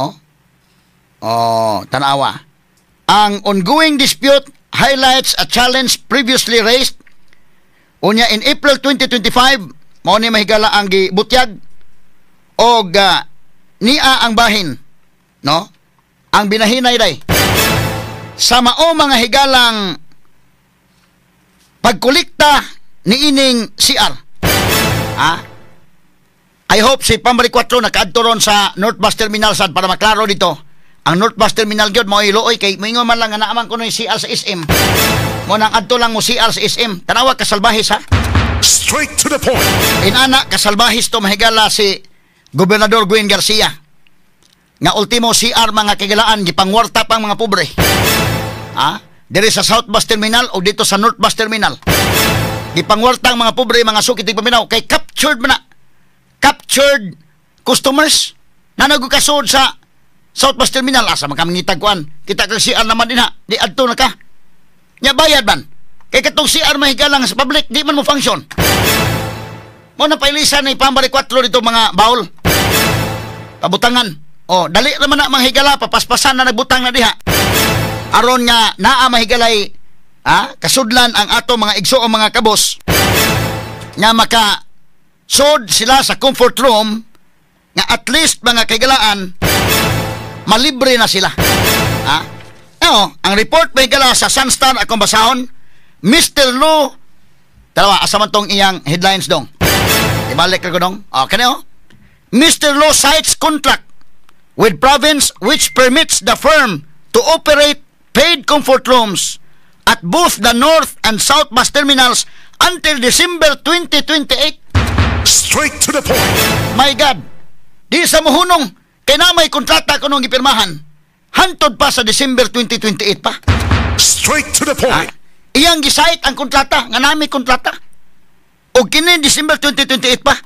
tanawa. Ang ongoing dispute highlights a challenge previously raised. Unya in April 2025 mao ni mahigala ang gibutyag og niya ang bahin no ang binahinay day sa mao mga higalang pagkolekta ni ining CR. I hope si Pambari 4 nakaadto ron sa North Bus Terminal sad para maklaro dito. Ang North Bus Terminal gyud mao ilooy kay moingon man lang nga naaman ko no CR sa SM. Mo nang adto lang mo CR sa SM. Tanawa ka salbahis ha. Straight to the point. Inana ka salbahis to mahigala si Gobernador Gwen Garcia. Nga ultimo CR mga kagalaan gipangwarta pang mga pobre. Diri sa South Bus Terminal o dito sa North Bus Terminal. Gipangwartang mga pobre, mga sukitig paminaw kay captured man na. Captured customers na nagukasod sa South Bus Terminal asa man kami ngitagkuan. Kita kag CR naman din ha. Di adto na ka. Nya bayad man. Kay katong CR mahigala nga sa public, di man mo function. Mo na pailisan ni Pambari 4 dito mga baul. Pabutangan. O, dali naman na mahigala, papaspasan na nagbutang na diha. Aron nga naa mahigalay kasudlan ang ato mga igso o mga kabos nga maka sod sila sa comfort room nga at least mga kahigalaan malibre na sila. Ang report mahigala sa Sunstar akong basahon, Mr. Lo, dalawa, asa man tong iyang headlines dong. Ibalik ko dong. Kanya Mr. Lo cites contract with province which permits the firm to operate paid comfort rooms at both the North and South bus terminals until December 2028. Straight to the point. My God, di sa muhunong, kaya na may kontrata ko nung ipirmahan, hantod pa sa December 2028 pa. Straight to the point. Iyang gisait ang kontrata, nga nami kontrata. O kini December 2028 pa.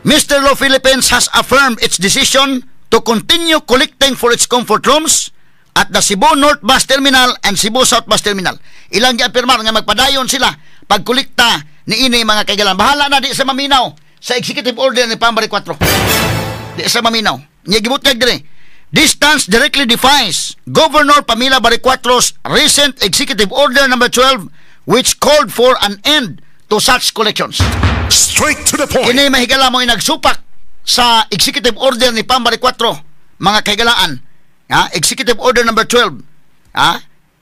Mr. Lo Philippines has affirmed its decision to continue collecting for its comfort rooms at the Cebu North Bus Terminal and Cebu South Bus Terminal. Ilang giapirmar nga magpadayon sila pagkolekta ni ini mga kaigalan. Bahala na di sa maminaw sa executive order ni Pambari 4. Di sa maminaw. Nya gibutag dire. This stance directly defies Governor Pamela Baricuatro's recent executive order number 12 which called for an end to such collections. Straight to the point. Kini mahigala mo nagsupak sa executive order ni Pambari 4 mga kahigalaan. Executive order number 12.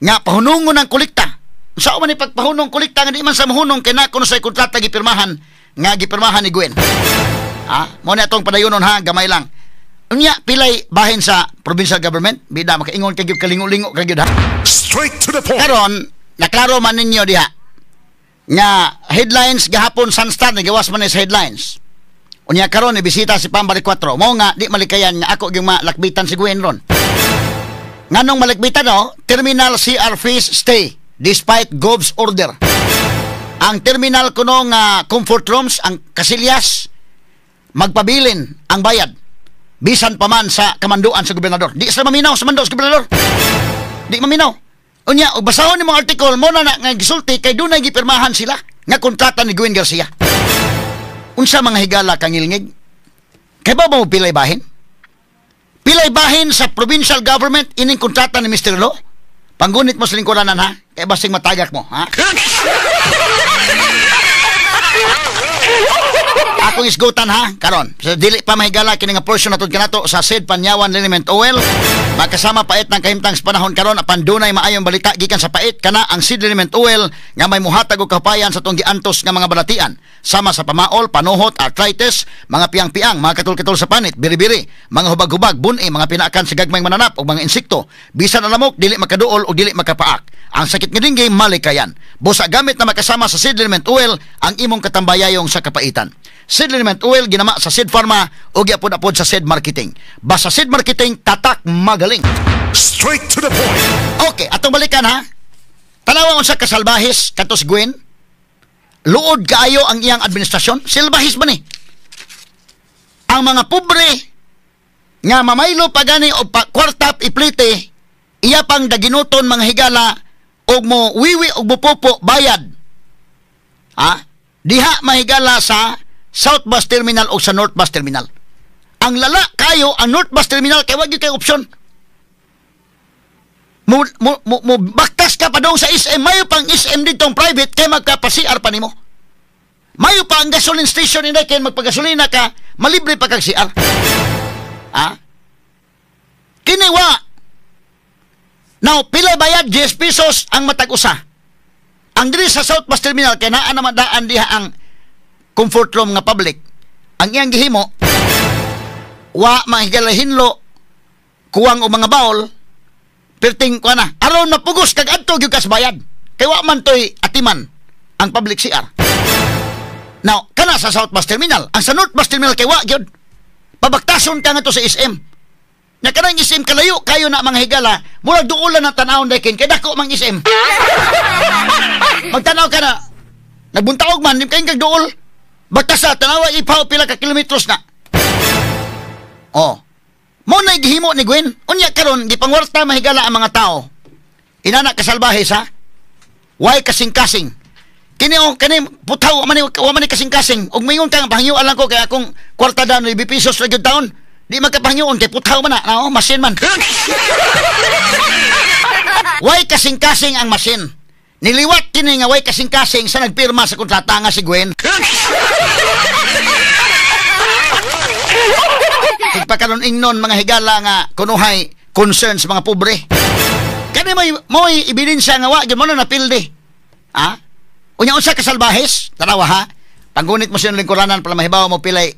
Nga pahunungon ng kolekta. Sa man ni pagpahunong kolekta nga di man sa mahunong kay na kuno sa kontrata gipirmahan ni Gwen. Mo na atong padayunon gamay lang. Unya pilay bahin sa provincial government bida makaingon kay kalingo-lingo kay gyud Straight to the point. Karon naklaro man ninyo diha nga headlines gahapon Sunstar nagawas man sa headlines. Unya karon bisita si Pambari 4 mo nga di malikayan nga ako gyud malakbitan si Gwen ron. Nganong malakbitan terminal CR fees stay despite Gov's order. Ang terminal kuno nga comfort rooms ang kasilyas magpabilin ang bayad bisan pa man sa kamanduan sa gobernador. Di sa maminaw sa mando sa gobernador. Di maminaw. Unya, basahon ni mga article mo na nga gisulti kay dunay gipirmahan sila nga kontrata ni Gwen Garcia. Unsa mga higala kang ilingig? Kay ba mo pilay bahin? Pilay bahin sa provincial government ining kontrata ni Mr. Lo? Panggunit mo sa lingkuranan kay basing matagak mo Akong isgutan karon. So, dili pa mahigala kini nga portion natud kanato sa SED Panyawan Liniment Oil. Makasama pait ng kahimtang sa panahon karon apan dunay maayong balita gikan sa pait kana ang SED Liniment Oil nga may muhatag og kapayan sa tong giantos nga mga balatian sama sa pamaol, panuhot, arthritis, mga piang-piang, mga katul-katul sa panit, biri-biri, mga hubag-hubag, buni, mga pinaakan sa gagmayng mananap o mga insekto. Bisan na lamok, dili makaduol o dili makapaak. Ang sakit nga dinggay malikayan. Busa gamit na makasama sa SED Liniment Oil ang imong katambayayong sa kapaitan. SED Liniment Oil ginama sa SED Pharma o giapod-apod sa SED Marketing. Basta SED Marketing, tatak magaling. Straight to the point. Okay, atong balikan Tanawa unsa kasalbahis kanto si Gwen. Luod kaayo ang iyang administrasyon. Silbahis ba ni? Ang mga pobre nga mamaylo pagani o kwarta iplite iya pang daginuton mga higala og mo wiwi og bupopo bayad. Diha mahigala sa South Bus Terminal o sa North Bus Terminal. Ang lala kayo ang North Bus Terminal kay wag gyud kay opsyon. Mo baktas ka pa dong sa SM, mayo pang SM ditong private kay magka-CR pa nimo. Mayo pa ang gasoline station inday kay magpagasolina ka, malibre pa kag CR. Kiniwa. Now, pila bayad 10 pesos ang matag usa. Ang diri sa South Bus Terminal kay naa naman daan diha ang comfort room nga public. Ang iyang gihimo wa mahigalahinlo kuwang o mga bawl perting ko na aron mapugos kag adto gyud kas bayad kay wa man toy atiman ang public CR. Now kana sa South Bus Terminal, ang sa North Bus Terminal kay wa gyud pabaktason ka nga to sa SM na kanang SM kalayo kayo na mga higala murag duulan ang tanawon dakin kay dako mang SM. Magtanaw ka na nagbuntaog man nim kay kag duol baktasa tanawa ipaw pila ka kilometros na. Mo na gihimo ni Gwen. Unya karon gipangwarta mahigala ang mga tao. Inana kasalbahe sa way kasing-kasing. Kini putaw man ni kasing-kasing. Og mingon kang pahangyo alang ko kay akong kwarta daw 9 pesos ra gyud taon. Di magkapahangyoon kay putaw man na, no? Masin man. Way kasing-kasing ang masin. Niliwat kini nga way kasing-kasing sa nagpirma sa kontrata nga si Gwen. Pagpakaroon ingnon mga higala nga kunuhay concerns mga pobre. Kani mo ebidensya nga wa gyud mo na napildi. Ha? Unya unsa ka salbahes? Tanawa ha. Panggunit mo sa lingkuranan para mahibaw mo pilay.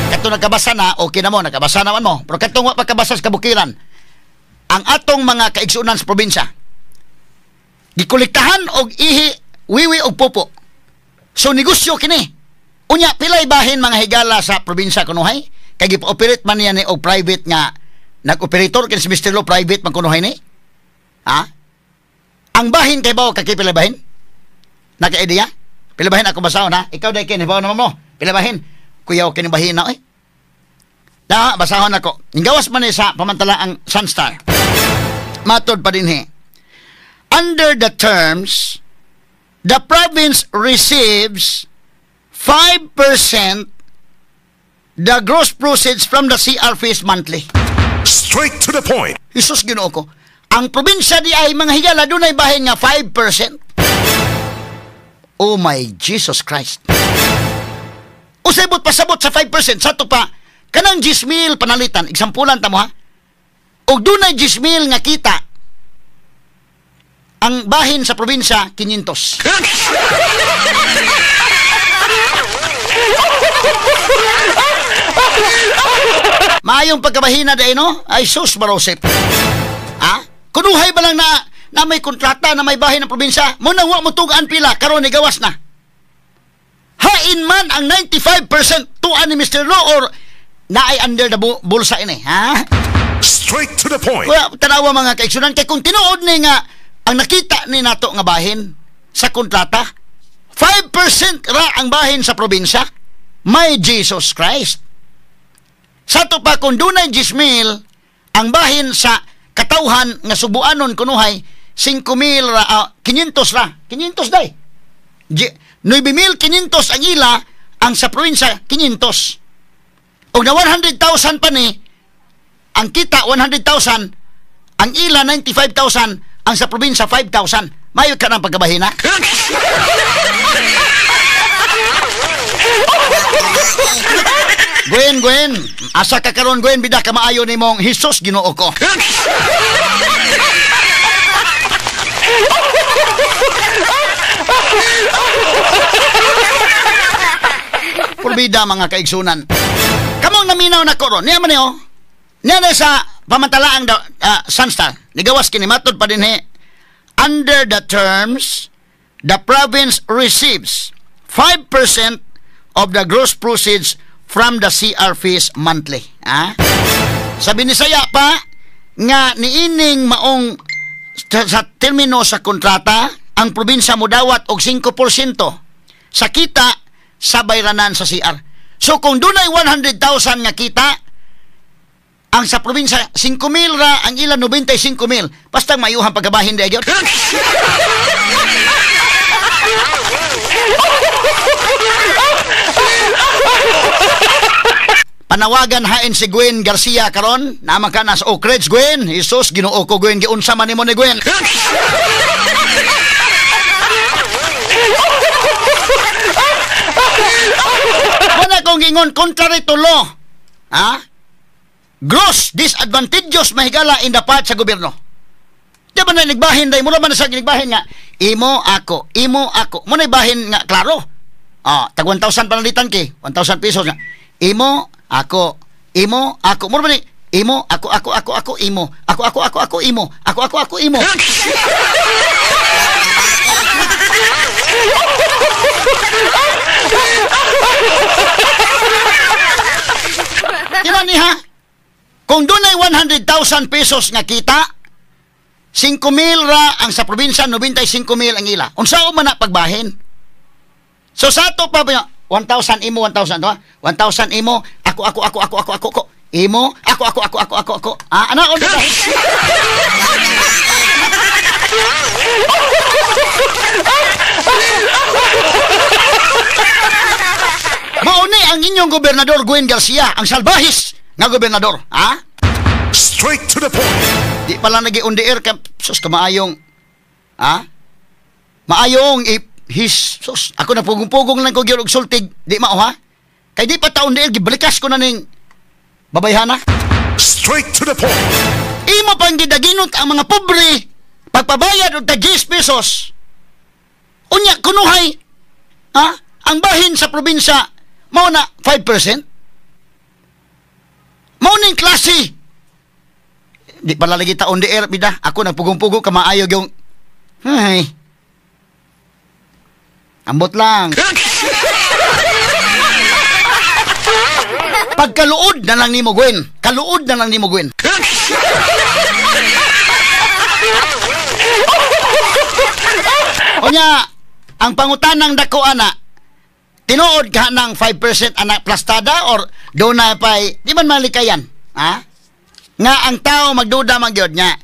Kato nagkabasa na, okay na mo, nagkabasa naman mo. Pero katong wa pagkabasa sa kabukiran, ang atong mga kaigsunan sa probinsya, gikolektahan og ihi, wiwi og pupo. So negosyo kini. Unya pilay bahin mga higala sa probinsya kunuhay, kay gipa-operate man niya ni og private nga nag-operator kini si Mr. Lo private man kunuhay ni. Ha? Ang bahin kay bawo kay pilay bahin? Naka-idea? Pilay bahin ako basahon ha? Ikaw dai kini bawo naman mo. Pilay bahin? Kuya o kini bahin na Da, basahon ako. Gawas man ni sa pamantala ang Sunstar. Matod pa dinhi. Under the terms, the province receives 5% the gross proceeds from the CR fees monthly. Straight to the point. Jesus Ginoo ko. Ang probinsya di ay mga higala dunay bahin nga 5%. Oh my Jesus Christ. Usabot pasabot sa 5% sa to pa kanang 10,000 panalitan. Eksampulan ta mo ha. Og dunay 10,000 nga kita. Ang bahin sa probinsya 500. Maayong pagkabahina day no? Ay sus marosep. Ha? Kunuhay ba lang na may kontrata na may bahin ng probinsya? Mo nang wa mo tugaan pila karon ni gawas na. Hain man ang 95% tuan ni Mr. Lo or naay under the bulsa ini, ha? Straight to the point. Well, tanawa mga kaigsunan kay kung tinuod ni nga ang nakita ni nato nga bahin sa kontrata 5% ra ang bahin sa probinsya. May Jesus Christ. Sa to pa kung dunay 10,000 ang bahin sa katawhan nga subuanon kunuhay 5,000 ra 500 ra. 500 day. 9,500 ang ila, ang sa probinsya 500. O na 100,000 pa ni ang kita 100,000, ang ila 95,000, ang sa probinsya 5,000. Mayo ka ng pagkabahina. Gwen, asa ka karon Gwen, bida ka maayo ni mong Jesus Ginoo ko. Purbida mga kaigsunan. Kamong naminaw na ko ron. Niya man niyo. Niya na sa pamantalaang Sunstar. Nigawas kini matod pa din under the terms, the province receives 5% of the gross proceeds from the CR fees monthly. Sabi ni Saya pa nga niining maong sa termino sa kontrata, ang probinsya mo dawat og 5% sa kita sa bayranan sa CR. So kung dunay 100,000 nga kita, ang sa probinsya 5,000 ra, ang ilan 95,000. Basta mayuhan pagkabahin di agad. Panawagan hain si Gwen Garcia karon, naman ka na sa Oak Ridge Gwen. Jesus Ginoo ko Gwen, giunsa man nimo ni Gwen. Wala kong gingon contrary to law. Gross disadvantageous mahigala in the part sa gobyerno. Di ba na nagbahin day? Mula man na sa nagbahin nga, imo ako. Muna bahin nga, klaro. Tag 1,000 panalitan ki, 1,000 pesos nga. Imo, ako. Muna ba ni, imo, ako, imo. Ako, imo. Ako, imo. Diba ni ha? Kung doon ay 100,000 pesos nga kita, 5,000 ra ang sa probinsya, 95,000 ang ila. Unsao man na pagbahin. So sa ato pa 1,000 imo, 1,000 to ha? 1,000 imo, ako. Imo, ako. Ana on ba? Mauni ang inyong gobernador Gwen Garcia, ang salbahis nga gobernador, ha? Straight to the point. Di pala nag-i-on-the-air ka, sus, kamaayong, ha? Maayong, sus, ako na pugong-pugong lang ko gyud og sultig, di mao ha? Kay di pa taon-the-air, gibalikas ko na ning babayhana. Straight to the point. Imo pang gidaginot ang mga pobre, pagpabayad og tag 10 pesos. Unya, kunuhay, ha? Ang bahin sa probinsya, mao na 5%. Mao ning klase. Di pala lagi taon di air, bida. Ako nagpugong-pugo ka maayog yung... Ay. Ambot lang. Pagkaluod na lang ni mo, Gwen. Kaluod na lang ni mo, Gwen. O niya, ang pangutanang dako, ana, tinuod ka ng 5% anak plastada or doon na pa'y, di man malikayan, ha? Nga ang tao magduda magyod niya,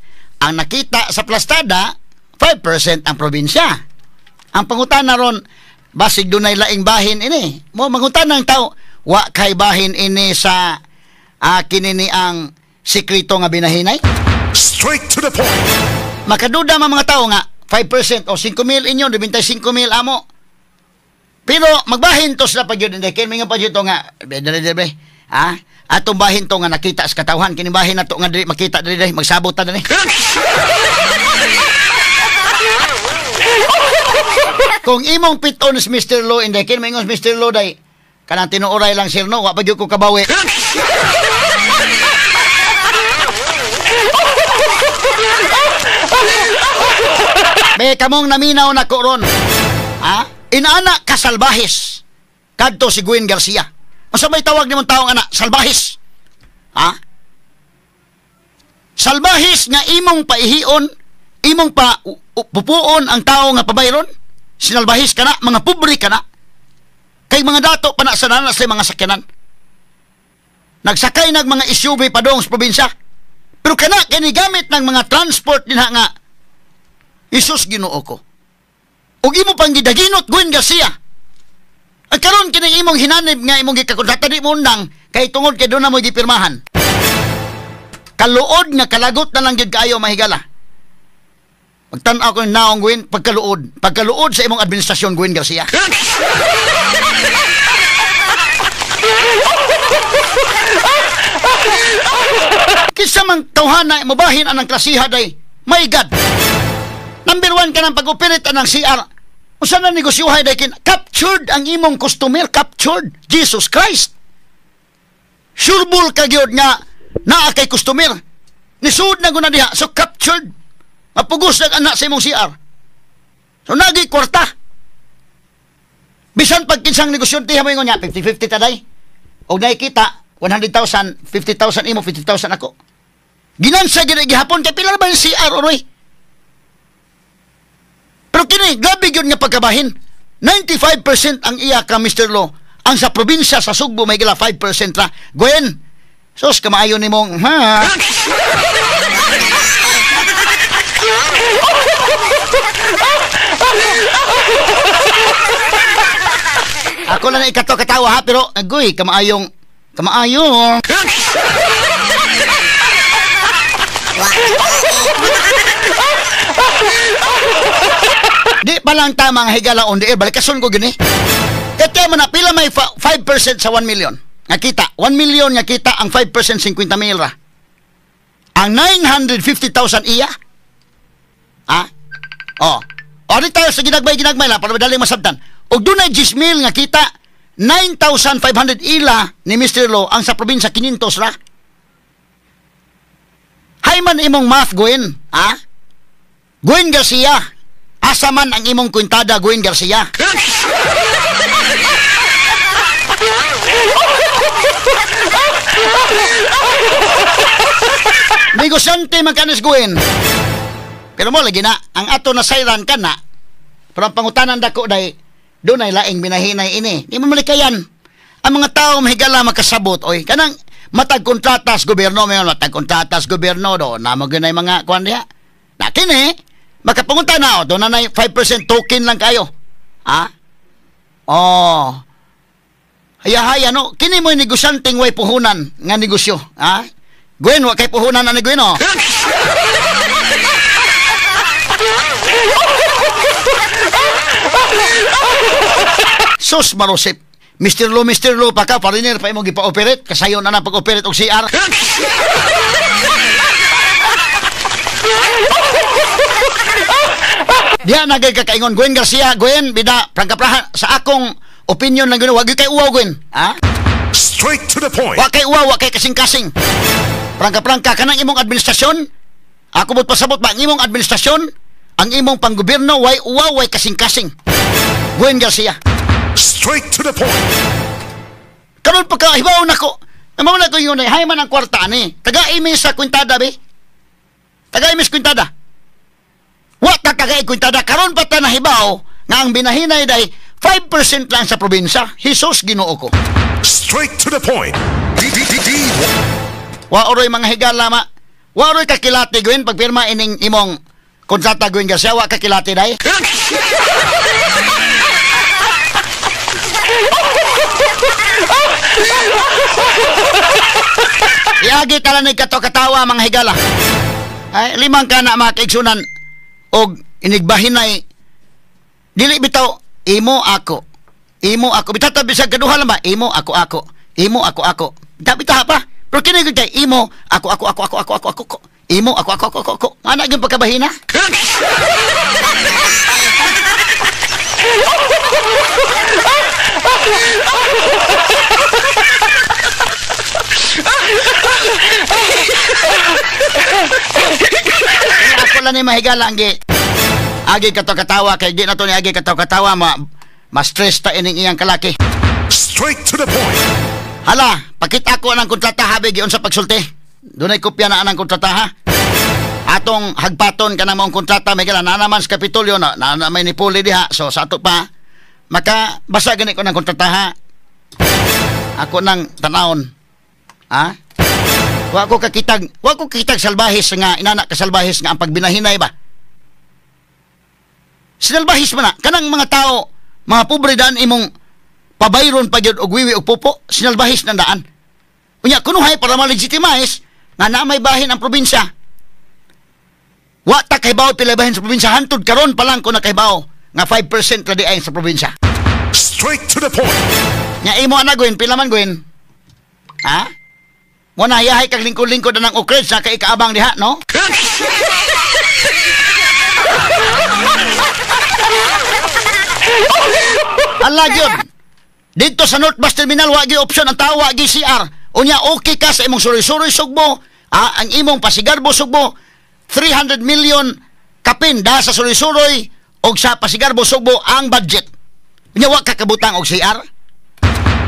ang nakita sa plastada, 5% ang probinsya. Ang pangutana ron, basig doon ay laing bahin ini. Mo, mangutana ng tao, wa kay bahin ini sa kinini ang sikrito nga binahinay. Straight to the point. Makaduda mga tao nga, 5% o 5,000 inyo, 25,000 amo. Pero magbahin to sila pag yun, hindi, kaya mga pag yun to nga, ha? Atong bahin to nga nakita sa katawhan, kinibahin na to nga dili makita dili, magsabot ta dili. Kung imong piton si Mr. Lo, hindi, kaya mga Mr. Lo, day, kanang tinuoray lang sir, no? Wapag yun ko kabawi. Be, kamong naminaw na ko ron. Ha? Inaana ka salbahis. Kadto si Gwen Garcia. Masa may tawag ni mong taong anak? Salbahis. Ha? Salbahis nga imong paihion, imong pa pupuon ang tao nga pabayron. Sinalbahis ka na, mga pobre ka na. Kay mga dato pa na sa nanas mga sakyanan. Nagsakay nag mga SUV pa doon sa probinsya. Pero kana kinigamit ng mga transport din nga. Isus Ginoo ko. Ug imo pang gidaginot Gwen Garcia. At karon kini imong hinanib nga imong gikakontrata di mo undang kay tungod kay doon na mo gipirmahan. Kaluod nga kalagot na lang gyud kaayo mahigala. Magtan-aw ko naong Gwen pagkaluod sa imong administrasyon Gwen Garcia. Kisa mang tawhana mabahin anang klasiha day. My God. Number 1 ka ng pag-operate ng CR. Usa na negosyohay day kin captured ang imong customer, captured. Jesus Christ. Sureball ka gyud nga naa kay customer. Nisud na guna diha, so captured. Mapugos ng anak sa imong CR. So nagi kwarta. Bisan pag kinsang negosyo tiha mo ingon niya 50-50 taday. Og nakita 100,000, 50,000 imo, 50,000 ako. Ginansa gyud gihapon kay pila ba yung CR oroy? Pero kini, grabe yun nga pagkabahin. 95% ang iya ka, Mr. Lo. Ang sa probinsya, sa Sugbo, may gila 5% ra. Gwen, sos, kamaayon ni mong, ha? Ako lang na ikato-katawa, ha? Pero, agoy, kamaayong. Di pa lang tamang higala on the air. Balikason ko gini. Kaya mo na pila may 5% sa 1 million. Nakita. 1 million nakita ang 5% 50,000 ra. Ang 950,000 iya. Ha? Oh. O di tayo sa ginagbay la para madaling masabtan. Og dunay 10,000 nga kita 9,500 ila ni Mr. Lo ang sa probinsya 500 ra. Hay man imong math Gwen, ha? Gwen Garcia. Asa man ang imong kwintada, Gwen Garcia? Negosyante man kanis Gwen. Pero mo lagi na, ang ato na sayran ka na. Pero ang pangutanan dako day, doon ay laing binahinay ini. Di mo malikayan. Ang mga tao mahigala makasabot, oy. Kanang matag kontratas gobyerno, matag kontratas gobyerno do. Namo ginay mga kwan diha. Na kini, Makapungunta na, doon na 5% token lang kayo. Ha? Oh. Haya-haya, no? Kini mo yung negosyanteng way puhunan nga negosyo. Ha? Gwen, wa kay puhunan na ni Gwen, oh. Sus, marusip. Mr. Lo, pa ka, pariner, pa imong gipa-operate. Kasayon na pag-operate og CR. Diya, nagay kakaingon, Gwen Garcia, Gwen, bida, prangkaprahan, sa akong opinion lang gano'n, wag kay uwaw, Gwen. Ha? Straight to the point. Wag kay uwaw, wag kay kasing-kasing. Prangka-prangka, kanang imong administrasyon, ako mo't pasabot ba, ang imong administrasyon, ang imong panggobyerno, way uwaw, way kasing-kasing. Gwen Garcia. Straight to the point. Karon pagkahibaw na ko, namaw na ko yun, hay man ang kwarta ni. Taga-imi sa kwintada, be. Taga-imi sa kwintada. Wa ta taga-imi kwintada. Karon pa ta nahibaw, nga ang binahinay day 5% lang sa probinsya. Jesus, Ginoo ko. Straight to the point. Wa oroy mga higala, ma. Wa oroy kakilati, Gwen, pagpirma ining imong kontrata, Gwen Garcia. Wa kakilati, day. Iagi tala ni kato-katawa mga higala. Ay, limang ka na makaigsunan og inigbahinay. Dili bitaw, imo ako. Imo ako. Bitata bisag kaduha lang ba? Imo ako. Imo ako. Bitaha pa. Pero kinigod kay imo ako. Imo ako. Ano yung pagkabahina? Ako lang ni mahigala ang agi katawa kay di na to ni agi katawa ma-stress ta ining iyang kalaki. Straight to the point. Hala, pakita ko anang kontrata habe giun sa pagsulti. Dunay kopya na anang kontrata, ha. Atong hagpaton kanang maong kontrata may gala na naman sa Kapitolyo na may nipuli diha. So sa ato pa maka basa gani ko ng kontrata, ha. Ako nang tanawon. Ha? Wa ko kakitag salbahis nga inana ka salbahis nga ang pagbinahinay ba. Sinalbahis man na kanang mga tao, mga pobre daan imong pabayron pa gyud og wiwi og pupo, sinalbahis na daan. Unya kunuhay para ma-legitimize nga na may bahin ang probinsya. Wa ta kay bawo pila bahin sa probinsya hantud karon pa lang ko na kay bawo nga 5% ra di ay sa probinsya. Straight to the point. Nya imo ana Gwen, pila man Gwen? Ha? Mo na yahay kag lingkod-lingkod na ng ukred sa kay kaabang diha, no? Ala gyud. Dito sa North Bus Terminal wa gyud option ang tawa gyud CR. Unya okay ka sa imong suroy-suroy sugbo, ang imong Pasigarbo sugbo 300 million kapin da sa suroy-suroy og sa Pasigarbo sugbo ang budget. Unya wa ka kabutang og CR?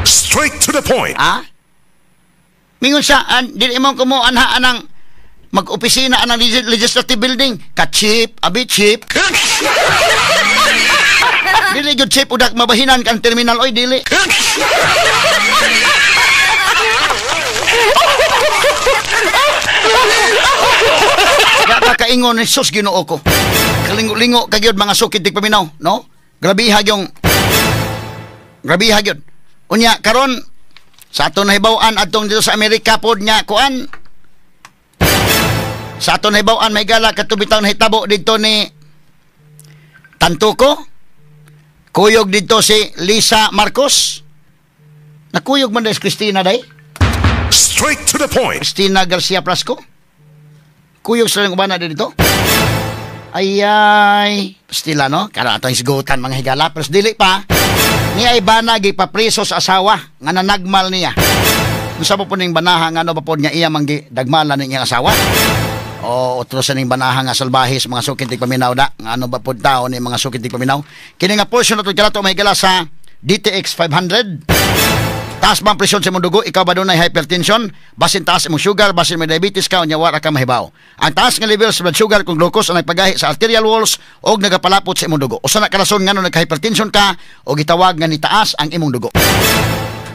Straight to the point. Ha? Mingon siya, dili mo kumo anha anang mag-opisina anang legislative building. Ka-cheap, abi cheap. Dili gyud cheap udak mabahinan kan terminal, oy dili. Kaya kaingon ni sus Ginoo ko. Kalingo-lingo kagyud mga sukid tig paminaw, no? Grabiha gyud. Unya karon sa aton nahibaw-an adtong dito sa Amerika pod nya kuan. Sa aton nahibaw-an may gala katubitaw na hitabo dito ni Tantuko. Kuyog dito si Lisa Marcos. Nakuyog man des Cristina day. Straight to the point. Cristina Garcia Plasco. Kuyog sa lang ubana dito. Ayay, pastila no? Kara atong isgutan mga higala pero dili pa. Niya ay bana gipapriso sa asawa nga nanagmal niya. Unsa po ning banaha nga ano ba po niya iya manggi dagmalan niya asawa? O otro sa ning banaha nga salbahis mga sukid tig paminaw da. Nga ano ba po tao ni mga sukid tig paminaw? Kini nga portion nato kalato may gala sa DTX 500. Taas bang presyon sa imong dugo, ikaw ba dunay hypertension? Basin taas imong sugar, basin may diabetes ka, unya wala ka mahibaw. Ang taas nga level sa blood sugar kung glucose ang nagpagahi sa arterial walls o nagapalapot sa imong dugo. Usa na karason nga nagka-hypertension ka o gitawag nga ni taas ang imong dugo.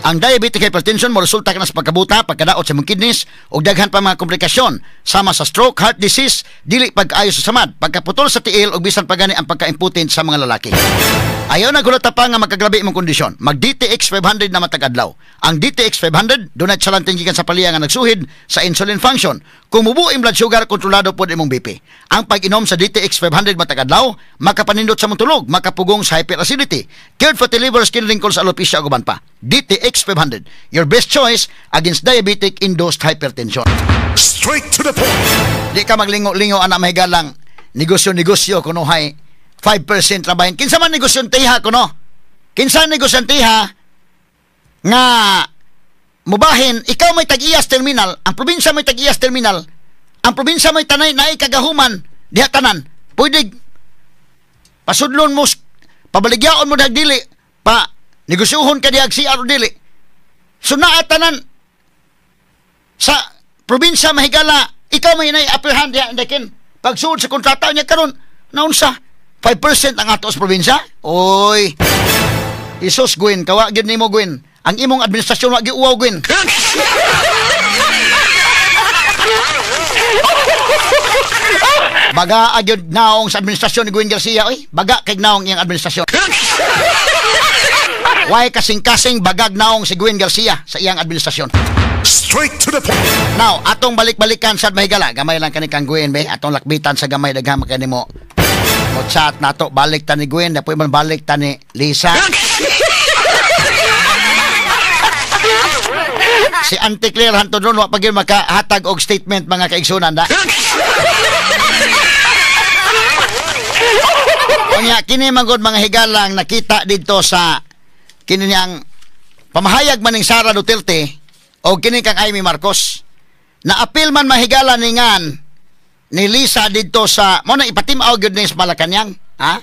Ang diabetic hypertension mo resulta ka na sa pagkabuta, pagkadaot sa mong kidneys ug daghan pa mga komplikasyon sama sa stroke, heart disease, dili pag-ayo sa samad, pagkaputol sa tiil ug bisan pa gani ang pagka-impotent sa mga lalaki. Ayaw na gulata pa nga magkagrabe imong kondisyon. Mag DTX 500 na matag adlaw. Ang DTX 500 dunay chalanting gikan sa paliya nga nagsuhid sa insulin function. Kung mubuo ang blood sugar, kontrolado pod imong BP. Ang pag-inom sa DTX 500 matag adlaw, makapanindot sa mong tulog, makapugong sa hyperacidity, cured fatty liver, skin wrinkles, alopecia ug uban pa. DTX 500, your best choice against diabetic induced hypertension. Straight to the point. Di ka maglingo-lingo anak mahigalang negosyo-negosyo kuno hay 5% rabahin. Kinsa man negosyo tiha kuno? Kinsa negosyo tiha nga mubahin, ikaw may tag-iyas terminal, ang probinsya may tag-iyas terminal, ang probinsya may tanay na kagahuman, diha tanan. Pwede pasudlon mo, pabaligyaon mo dili, pa negosyohon ka diag CR dili. So tanan sa probinsya mahigala, ikaw may upper hand diha andakin. Pagsuod sa kontrata niya karon, naunsa 5% ang ato sa probinsya? Oy. Isos Gwen, kawa gyud nimo Gwen. Ang imong administrasyon wa giuwaw Gwen. Baga agyud naong sa administrasyon ni Gwen Garcia, oy. Baga kay naong iyang administrasyon. Way kasing-kasing bagag naong si Gwen Garcia sa iyang administrasyon. Straight to the point. Now, atong balik-balikan sa mahigala. Gamay lang kani kang Gwen, be. Atong lakbitan sa gamay daghang kani mo. Mo chat nato, balik ta ni Gwen, dapoy man balik ta ni Lisa. Si Auntie Claire hantud ron wa pagyon makahatag og statement mga kaigsunan da. Unya kini magod mga higalang nakita dito sa kini niyang pamahayag maning Sara Duterte o kini kang Amy Marcos na apil man mahigala ningan ni Lisa dito sa mo na ipatimaw gyud ni sa Malacañang, ha?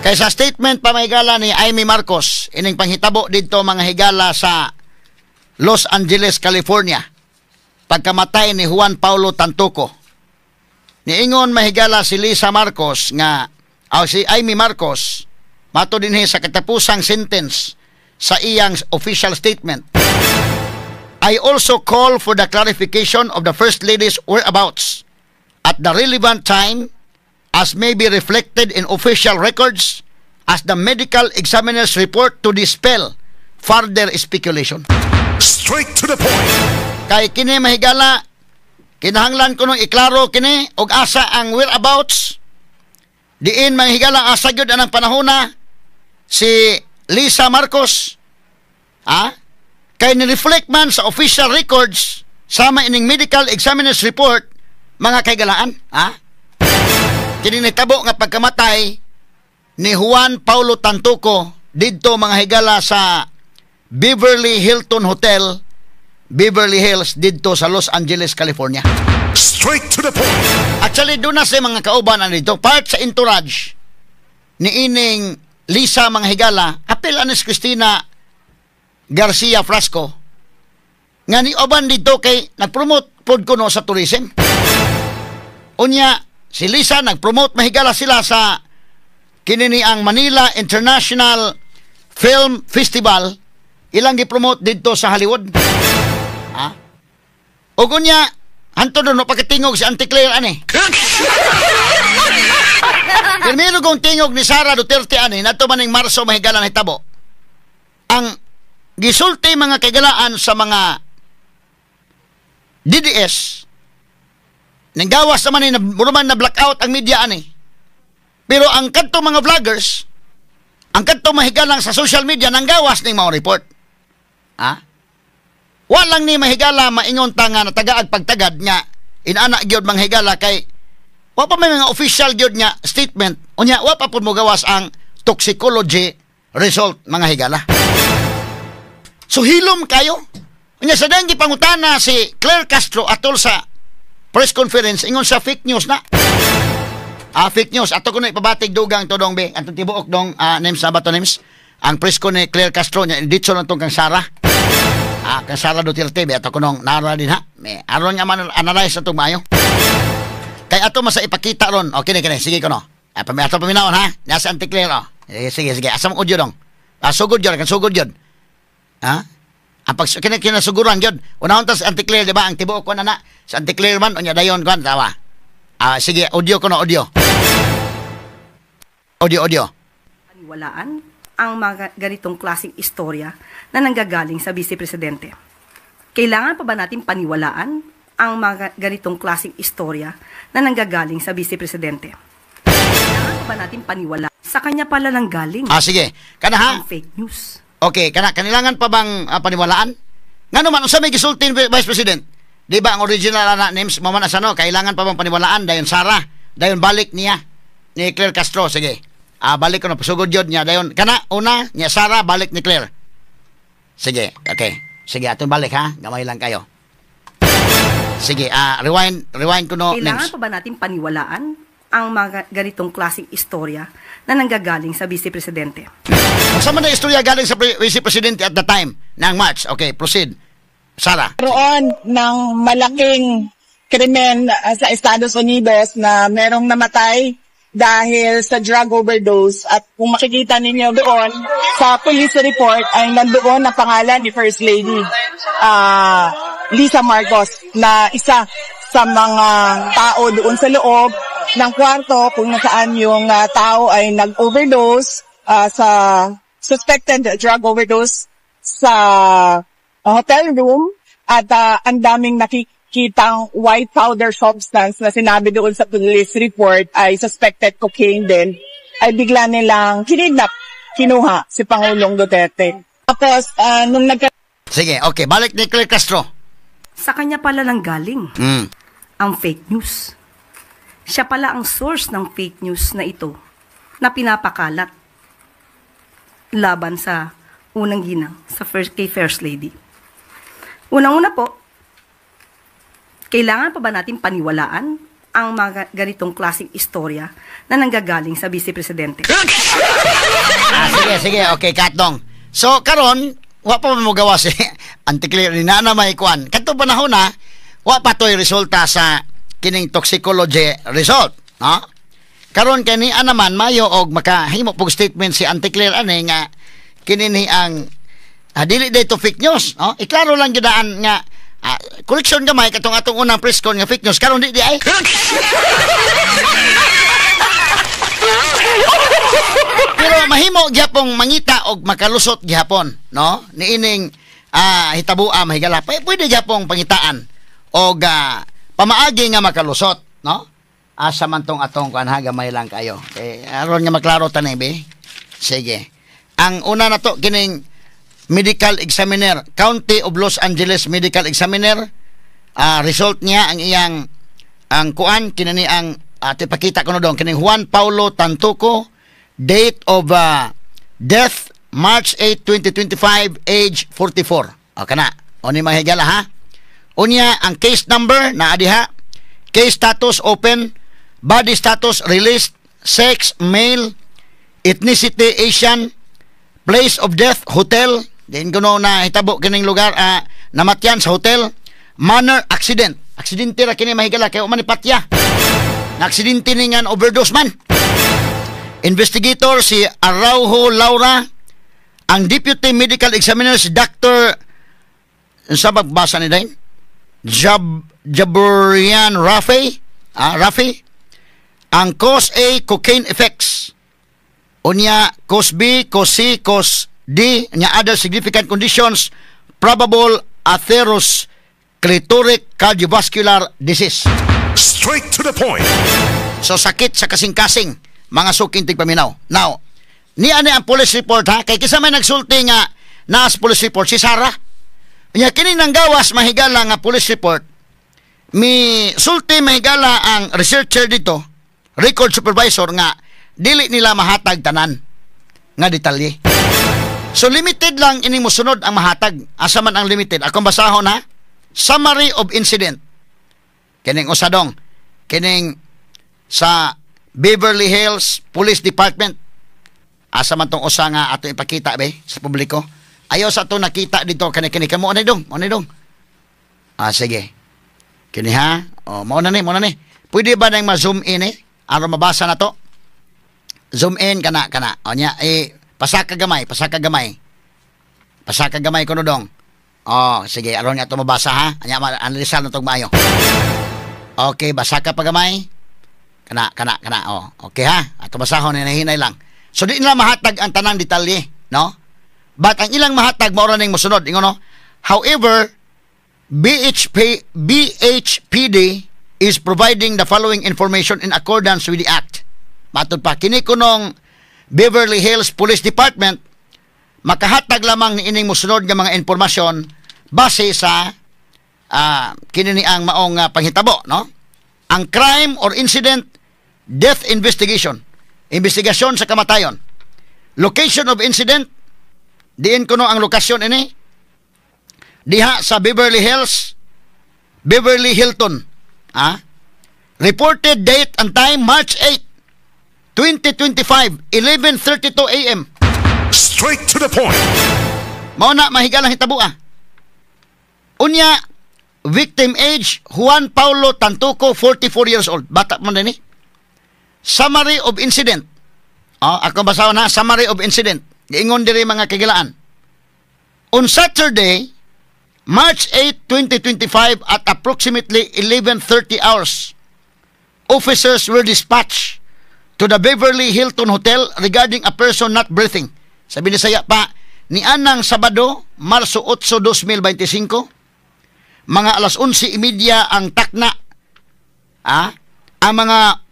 Kay sa statement pa mahigala ni Amy Marcos ining panghitabo dito mga higala sa Los Angeles, California, pagkamatay ni Juan Paulo Tantuco. Niingon mahigala si Lisa Marcos nga si Amy Marcos mato dinhi sa katapusang sentence sa iyang official statement. I also call for the clarification of the First Lady's whereabouts at the relevant time as may be reflected in official records as the medical examiner's report to dispel further speculation. Straight to the point. Kay kini mahigala, kinahanglan ko nung iklaro kini og asa ang whereabouts. Diin mahigala asa gyud anang panahona si Lisa Marcos. Kay ni-reflect man sa official records sama ining medical examiner's report mga kaigalaan. Kini nitabo nga pagkamatay ni Juan Paulo Tantuco didto mga higala sa Beverly Hilton Hotel, Beverly Hills didto sa Los Angeles, California. Straight to the point. Actually, doon na sa mga kauban dito, part sa entourage ni ining Lisa mga higala, apel anis Cristina Garcia Frasco, nga ni oban dito kay nagpromote pod kuno sa tourism. Unya, si Lisa nagpromote mahigala sila sa kinini ang Manila International Film Festival, ilang gipromote dito sa Hollywood. O kunya, hanto doon, pagkatingog si Auntie Claire, ani. Pirmino kong tingog ni Sara Duterte, ani, nato maning Marso, mahigala na hitabo. Ang gisulti mga kagalaan sa mga DDS, nanggawas naman ni, na blackout ang media, ani. Pero ang kanto mga vloggers, ang kanto mahigalang sa social media, nanggawas ng mga report. Walang ni mahigala maingon ta nga natagaag pagtagad nga inana gyud manghigala kay wa pa may mga official gyud nga statement unya wa pa pud mo gawas ang toxicology result mga higala. So hilom kayo. Unya sa dang gipangutana si Claire Castro atol sa press conference ingon sa fake news na. Fake news ato ko na ipabatig dugang tudong be atong tibuok dong names sa bato names. Ang press ko ni Claire Castro nya ditso na tong kang Sara. Kang Sara Duterte be ato kunong nara din ha. May aron nga man analyze atong maayo. Kay ato masa ipakita ron. Okay kini sige ko no. Ato paminawon ha. Nasa Auntie Claire oh. Sige asa mong audio dong. Sugod jud kan sugod jud. Ang pag kinasuguran gyud. Unahon ta sa anti-clear, di ba? Ang tibuok ko na sa anti-clear man unya dayon kon tawa. Sige, audio ko na audio. Audio. Paniwalaan ang mga ganitong klaseng istorya na nanggagaling sa Vice Presidente. Kailangan pa ba natin paniwalaan ang mga ganitong klaseng istorya na nanggagaling sa Vice Presidente? Kailangan pa ba natin paniwalaan? Sa kanya pala nang galing Sige. Kana ha? ang fake news. Okay, kanilangan pa bang paniwalaan? Nga naman, unsa may gisultin Vice President? Di ba ang original na names mo man asano, kailangan pa bang paniwalaan? Dayon Sara, dayon balik niya ni Claire Castro, sige. Balik ko na pasugod yun niya, dayon kana una niya Sara, balik ni Claire. Sige, okay. Sige, aton balik ha. Gamay lang kayo. Sige, rewind ko no Kailangan names. pa ba natin paniwalaan ang mga ganitong klaseng istorya na nanggagaling sa Vice Presidente? Unsa man na istorya galing sa Vice Presidente at the time ng March? Okay, proceed. Sara. Roon ng malaking krimen sa Estados Unidos na merong namatay dahil sa drug overdose, at kung makikita ninyo doon sa police report ay nandoon na pangalan ni First Lady Lisa Marcos na isa sa mga tao doon sa loob ng kwarto kung nasaan yung tao ay nag-overdose sa suspected drug overdose sa hotel room, at ang daming nakikitang white powder substance na sinabi doon sa police report ay suspected cocaine din, ay bigla nilang kinuha si Pangulong Duterte. Tapos, nung Sige, okay, balik ni Claire Castro. Sa kanya pala nang galing ang fake news. Siya pala ang source ng fake news na ito na pinapakalat laban sa unang ginang kay First Lady. Unang-una po, kailangan pa ba natin paniwalaan ang mga ganitong klaseng istorya na nanggagaling sa Vice Presidente? Sige, okay, Katong. So, karon, wa pa mo gawa si anti-clear ni Nana Maikwan. Kadto panahon na, wa pa to'y resulta sa kining toxicology result, no? Karon kani naman mayo og makahimo pog statement si anti-clear ani nga kini ang dili day to fake news, no? Iklaro lang gidaan nga correction gamay katong atong unang press con nga fake news karon di ay. Pero mahimo gyapong mangita og makalusot gyapon, no? Niining hitabua mahigala. Pwede gyapong pangitaan og pamaagi nga makalusot, no? Asa man tong atong kanha gamay lang kayo. Aron nga maklaro tanay be. Sige. Ang una na to kining medical examiner, County of Los Angeles medical examiner, result niya ang iyang kuan kinani ang tipakita ko no dong kining Juan Paulo Tantuco, date of death March 8, 2025, age 44. O kana, oni mahigala ha. Unya ang case number na adiha, case status open, body status released, sex male, ethnicity Asian, place of death hotel, din kuno na hitabo kining lugar namatyan sa hotel, manner accident. Aksidente ra kini mahigala kay man ipatya. Na aksidente ni ngan overdose man. Investigator si Araujo Laura, ang deputy medical examiner si Dr. sa bagbasa ni Dain Jaburian Rafi, ang cause A, cocaine effects. Unya, cause B, cause C, cause D, nya other significant conditions, probable atherosclerotic cardiovascular disease. Straight to the point. So, sakit sa kasing-kasing, mga suking tigpaminaw. Now, ni ani ang police report ha, kay kisa may nagsulti nga naas police report, si Sarah. Nya kini nang gawas mahigala nga police report, mi sulti mahigala ang researcher dito, record supervisor nga dili nila mahatag tanan nga detalye. So limited lang ini mosunod ang mahatag. Asa man ang limited? Akong basahon ha. Summary of incident. Kining usadong, kining sa Beverly Hills Police Department. Asa man tong usa nga ato ipakita be sa publiko. Ayaw sa to nakita dito kani kamo ani dong, sige. Kini ha. Mao na ni. Pwede ba nang ma-zoom in aron mabasa na to? Zoom in kana. O nya pasaka gamay. Pasaka gamay kuno dong. Oh, sige, aron nga ito mabasa ha. Anya analisan na itong maayo. Okay, basa ka pagamay. Kana. Oh, okay ha. Ato basahon hinay lang. So di nila mahatag ang tanang detalye, no? But ang ilang mahatag mao ra ning mosunod, ingon no. However, BHPD is providing the following information in accordance with the act. Matod pa kini kunong Beverly Hills Police Department makahatag lamang ni ining mosunod nga mga impormasyon base sa kini ang maong panghitabo, no? Ang crime or incident, death investigation, investigasyon sa kamatayon, location of incident, diin kuno ang lokasyon ini diha sa Beverly Hilton. Reported date and time March 8, 2025, 11:32 a.m. Straight to the point. Mao na mahigalang hitabo. Unya, victim age Juan Paulo Tantuco, 44 years old. Bata man din eh. Summary of incident. Ako basahon na, summary of incident. Giingon diri mga kagilaan. On Saturday, March 8, 2025 at approximately 11:30 hours, officers were dispatched to the Beverly Hilton Hotel regarding a person not breathing. Sabi ni saya pa, ni anang Sabado, Marso 8, 2025, mga alas 11:30 ang takna. Ang mga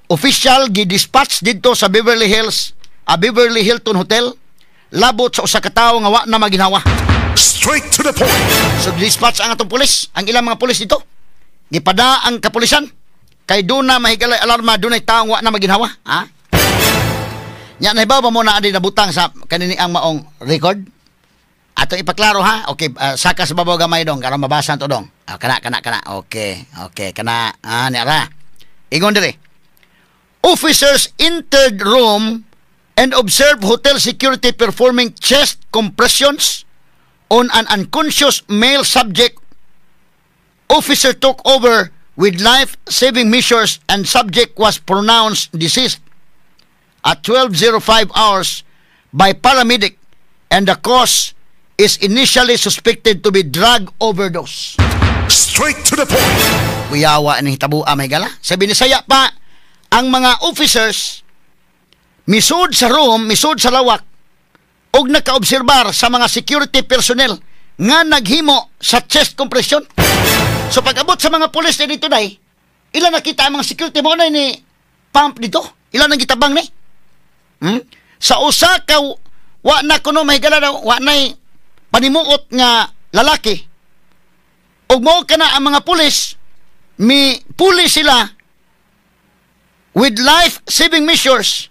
official gi-dispatch dito sa Beverly Hilton Hotel, labot sa usa ka tawo nga wa na maginhawa. Straight to the point. So dispatch ang atong pulis, ang ilang mga pulis dito. Gipada ang kapulisan kay do na mahigalay alarma, do na tawo wa na maginhawa. Nya nahibaw ba mo na adi nabutang sa kanini ang maong record? Ato ipaklaro ha. Okay, saka sa babaw gamay dong karon mabasa to dong. Kana. Okay, kana niara. Ingon diri. Officers entered room and observed hotel security performing chest compressions on an unconscious male subject. Officer took over with life-saving measures and subject was pronounced deceased at 12:05 hours by paramedic, and the cause is initially suspected to be drug overdose. Straight to the point. Kuyawa ni hitabo may gala. Sabi ni saya pa, ang mga officers misud sa room, misud sa lawak, og nakaobserbar sa mga security personnel nga naghimo sa chest compression. So pag-abot sa mga pulis na dito day, ilan nakita ang mga security mo na ni pump dito? Ilan ang gitabang ni? Sa usa ka wa na kuno mahigala daw, wa na panimuot nga lalaki. Og mao kana ang mga pulis, puli sila with life-saving measures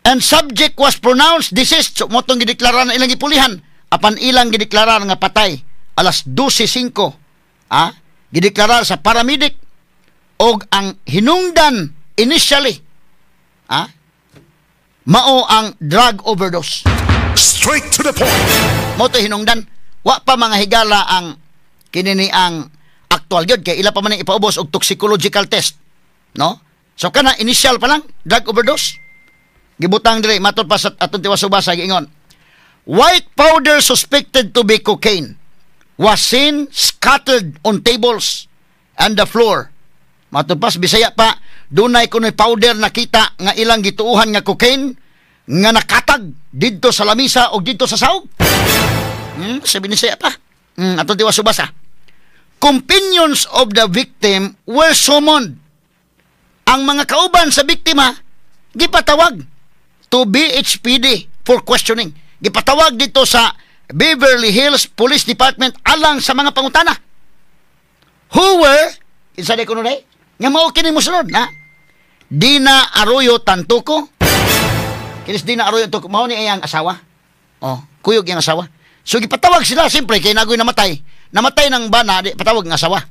and subject was pronounced deceased. So motong gideklara na ilang gipulihan apan ilang gideklara nga patay alas 12:05. Gideklara sa paramedic og ang hinungdan initially mao ang drug overdose. Straight to the point. Mo to hinungdan, wa pa mga higala ang kinini ang actual gyud kay ila pa man ipaubos og toxicological test, no? So kana initial pa lang drug overdose. Gibutang dire matud pa sa atong tiwas-ubasa giingon. White powder suspected to be cocaine was seen scattered on tables and the floor. Matud pa Bisaya pa, dunay kunoy powder nakita nga ilang gituuhan nga cocaine nga nakatag didto sa lamisa o didto sa sahog. Sabi ni saya pa. Atong tiwas-ubasa. Companions of the victim were summoned. Ang mga kauban sa biktima gipatawag to BHPD for questioning. Gipatawag dito sa Beverly Hills Police Department alang sa mga pangutana. Who were, kinsa di kuno day, nga mao kini mosunod na Dina Arroyo Tantuco. Kinis Dina Arroyo Tantuco, mao ni iyang asawa. Kuyog iyang asawa. So gipatawag sila, siyempre kay nagoy namatay ng bana, di patawag ng asawa.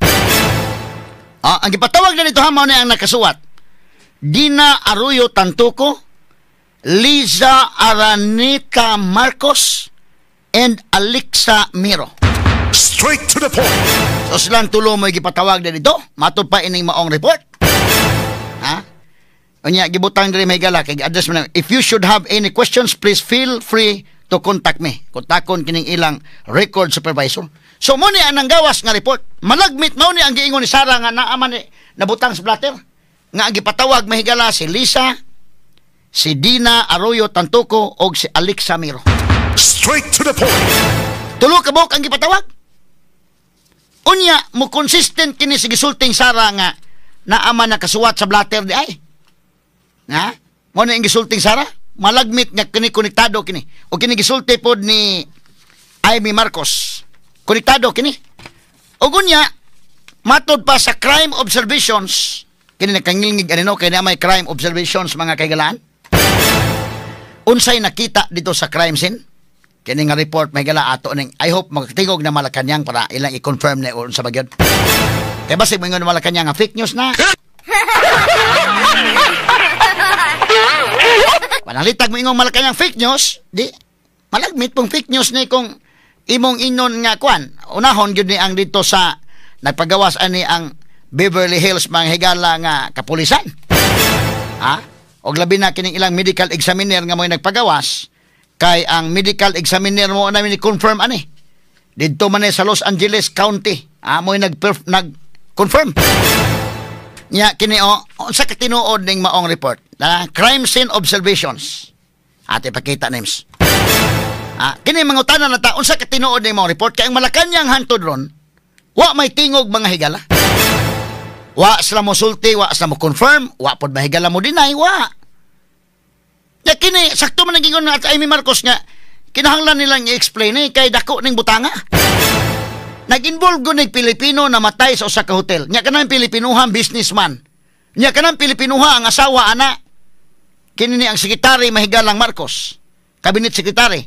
Ang gipatawag na dito ha, mao ni ang nakasuwat. Dina Arroyo Tantuco, Liza Aranita Marcos, and Alexa Miro. Straight to the point. So silang tulo mo gipatawag na dito, matod pa ining maong report. Unya gibutang diri may gala kay address man. If you should have any questions, please feel free to contact me. Kontakon kining ilang record supervisor. So mo ni ang nanggawas nga report. Malagmit mo ni ang giingon ni Sara nga naaman ni nabutang sa blatter. Nga gipatawag mahigala si Lisa, si Dina Arroyo Tantuco o si Alexa Miro. Straight to the point. Tulo ka bok ang gipatawag. Unya mo consistent kini si gisulting Sara nga naaman na kasuwat sa blatter di ay. Nga? Mo na ang gisulting Sara? Malagmit nga kini konektado kini. O kini gisulti pod ni Amy Marcos. Konektado kini. O gunya, matod pa sa crime observations, kini nakangilingig ano kay na may crime observations mga kaigalaan. Unsay nakita dito sa crime scene? Kini nga report may gala ato ning I hope magtingog na Malacañang para ilang i-confirm na unsa ba gyud. Kay basig mo ingon Malacañang nga fake news na. Panalitag mo ingong Malacañang fake news, di malagmit pong fake news ni kung imong inon nga kwan. Unahon gyud ni ang dito sa nagpagawas ani ang Beverly Hills mga higala nga kapulisan. Ha? Og labi na kining ilang medical examiner nga mo'y nagpagawas kay ang medical examiner mo na ni-confirm ani. Dito man sa Los Angeles County, mo'y nag-confirm. Nya kini sa katinuod ning maong report. Crime scene observations. Ate pakita names. Kini mga utanan na taon sa katinuod ning maong report kay ang Malacañang hantod ron, wa may tingog mga higala. Wa sila mo sulti, wa sila mo confirm, wa pod mahigala mo deny, wa. Ya kini sakto man nagingon na Amy Marcos nga kinahanglan nilang i-explain kay dako ning butanga. Nag-involve gud ning Pilipino na matay sa usa ka hotel. Nya kanang Pilipinoha businessman. Nya kanang Pilipinoha ang asawa ana. Kini ni ang sekretary mahigalang Marcos. Cabinet secretary.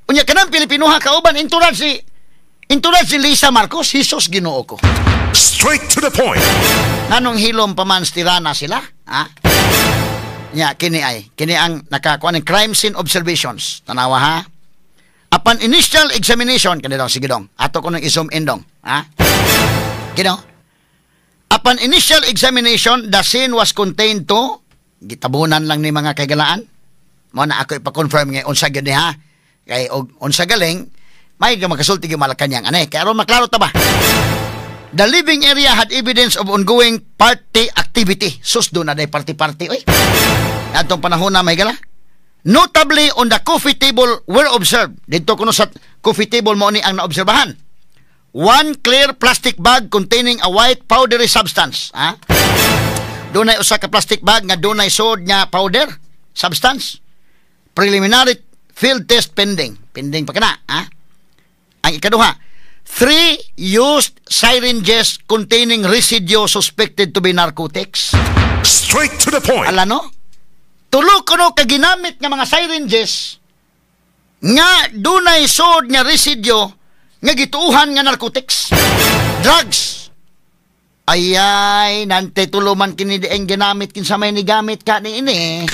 Unya kanang Pilipinoha kauban inturad si Lisa Marcos, Hisos Ginoo ko. Straight to the point. Nganong hilom pa man tirana sila? Nya kini ang nakakuha ng crime scene observations. Tanawa ha. Upon initial examination, kani daw sige dong. Ato ko nang i-zoom in dong. Kino? Upon initial examination, the scene was contained to gitabunan lang ni mga kaigalaan. Mo na ako ipa-confirm nga unsa gyud ni ha. Kay unsa galing may makasulti gyud Malacañang ane. Kay aron maklaro ta ba? The living area had evidence of ongoing party activity. Sus do na day party-party oy. Atong panahon na may gala. Notably on the coffee table were observed. Dito kuno sa coffee table mo ni ang naobserbahan. One clear plastic bag containing a white powdery substance. Dunay usa ka plastic bag nga dunay sod nga powder substance. Preliminary field test pending. Pending pa kana, Ang ikaduha, 3 used syringes containing residue suspected to be narcotics. Straight to the point. Ala no? Tulo kuno ka ginamit nga mga syringes nga dunay sod nga residue nga gituuhan nga narcotics. Drugs. Ayay, nante tuluman kini di ang ginamit kinsa may ni gamit ka ni ini.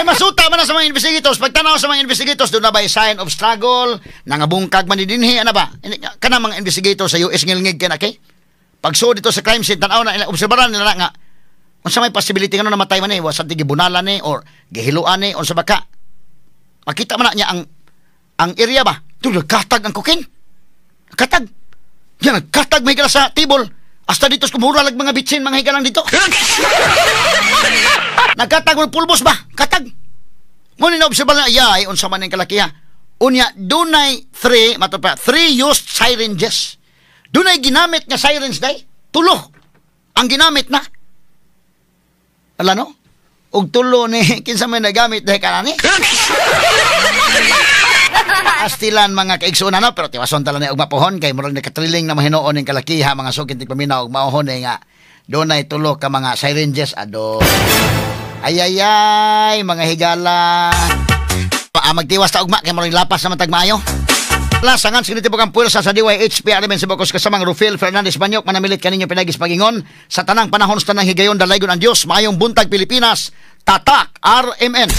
Masuta man na sa mga investigators. Pagtanaw sa mga investigators, doon na ba sign of struggle, nangabungkag man dinhi, ano ba? Kana mga investigators sa US ngilngig ka na, okay? Pag so dito sa crime scene, tanaw na, obserbaran nila nga, kung sa may possibility nga namatay man eh, wasang gibunalan eh, or gihiluan eh, or sa baka, makita man na niya ang area ba? Doon, nagkatag ang cocaine. Nagkatag. Yan, nagkatag may higala sa table. Hasta dito kumura lag mga bitsin, mga higalang dito. Nagkatag mo pulbos ba? Katag. Ngunit na-observe na, ayay, unsa man ang kalakiha. Unya, dunay 3 used syringes. Dunay ginamit nga sirens day. Tulo. Ang ginamit na. Ala no? Og tulo ni, kinsa may nagamit day kanani. Astilan mga kaigsunan na, pero tiwason tala na og mapuhon, kay murag nakatriling na mahinoon ng kalakiha, mga sukit ni paminaw, og maohon nga. Dunay tulo ka mga syringes, ado. Ayayay, mga higala. Magtiwas ta ugma kay maroy lapas naman tagmaayo. Lasangan siniti pagang puwersa sa DYHP Arimen sa Bocos kasamang Rufil Fernandez Banyok manamilit kaninyo pinagis pagingon sa tanang panahon sa tanang higayon dalaygon ang Dios maayong buntag Pilipinas. Tatak RMN.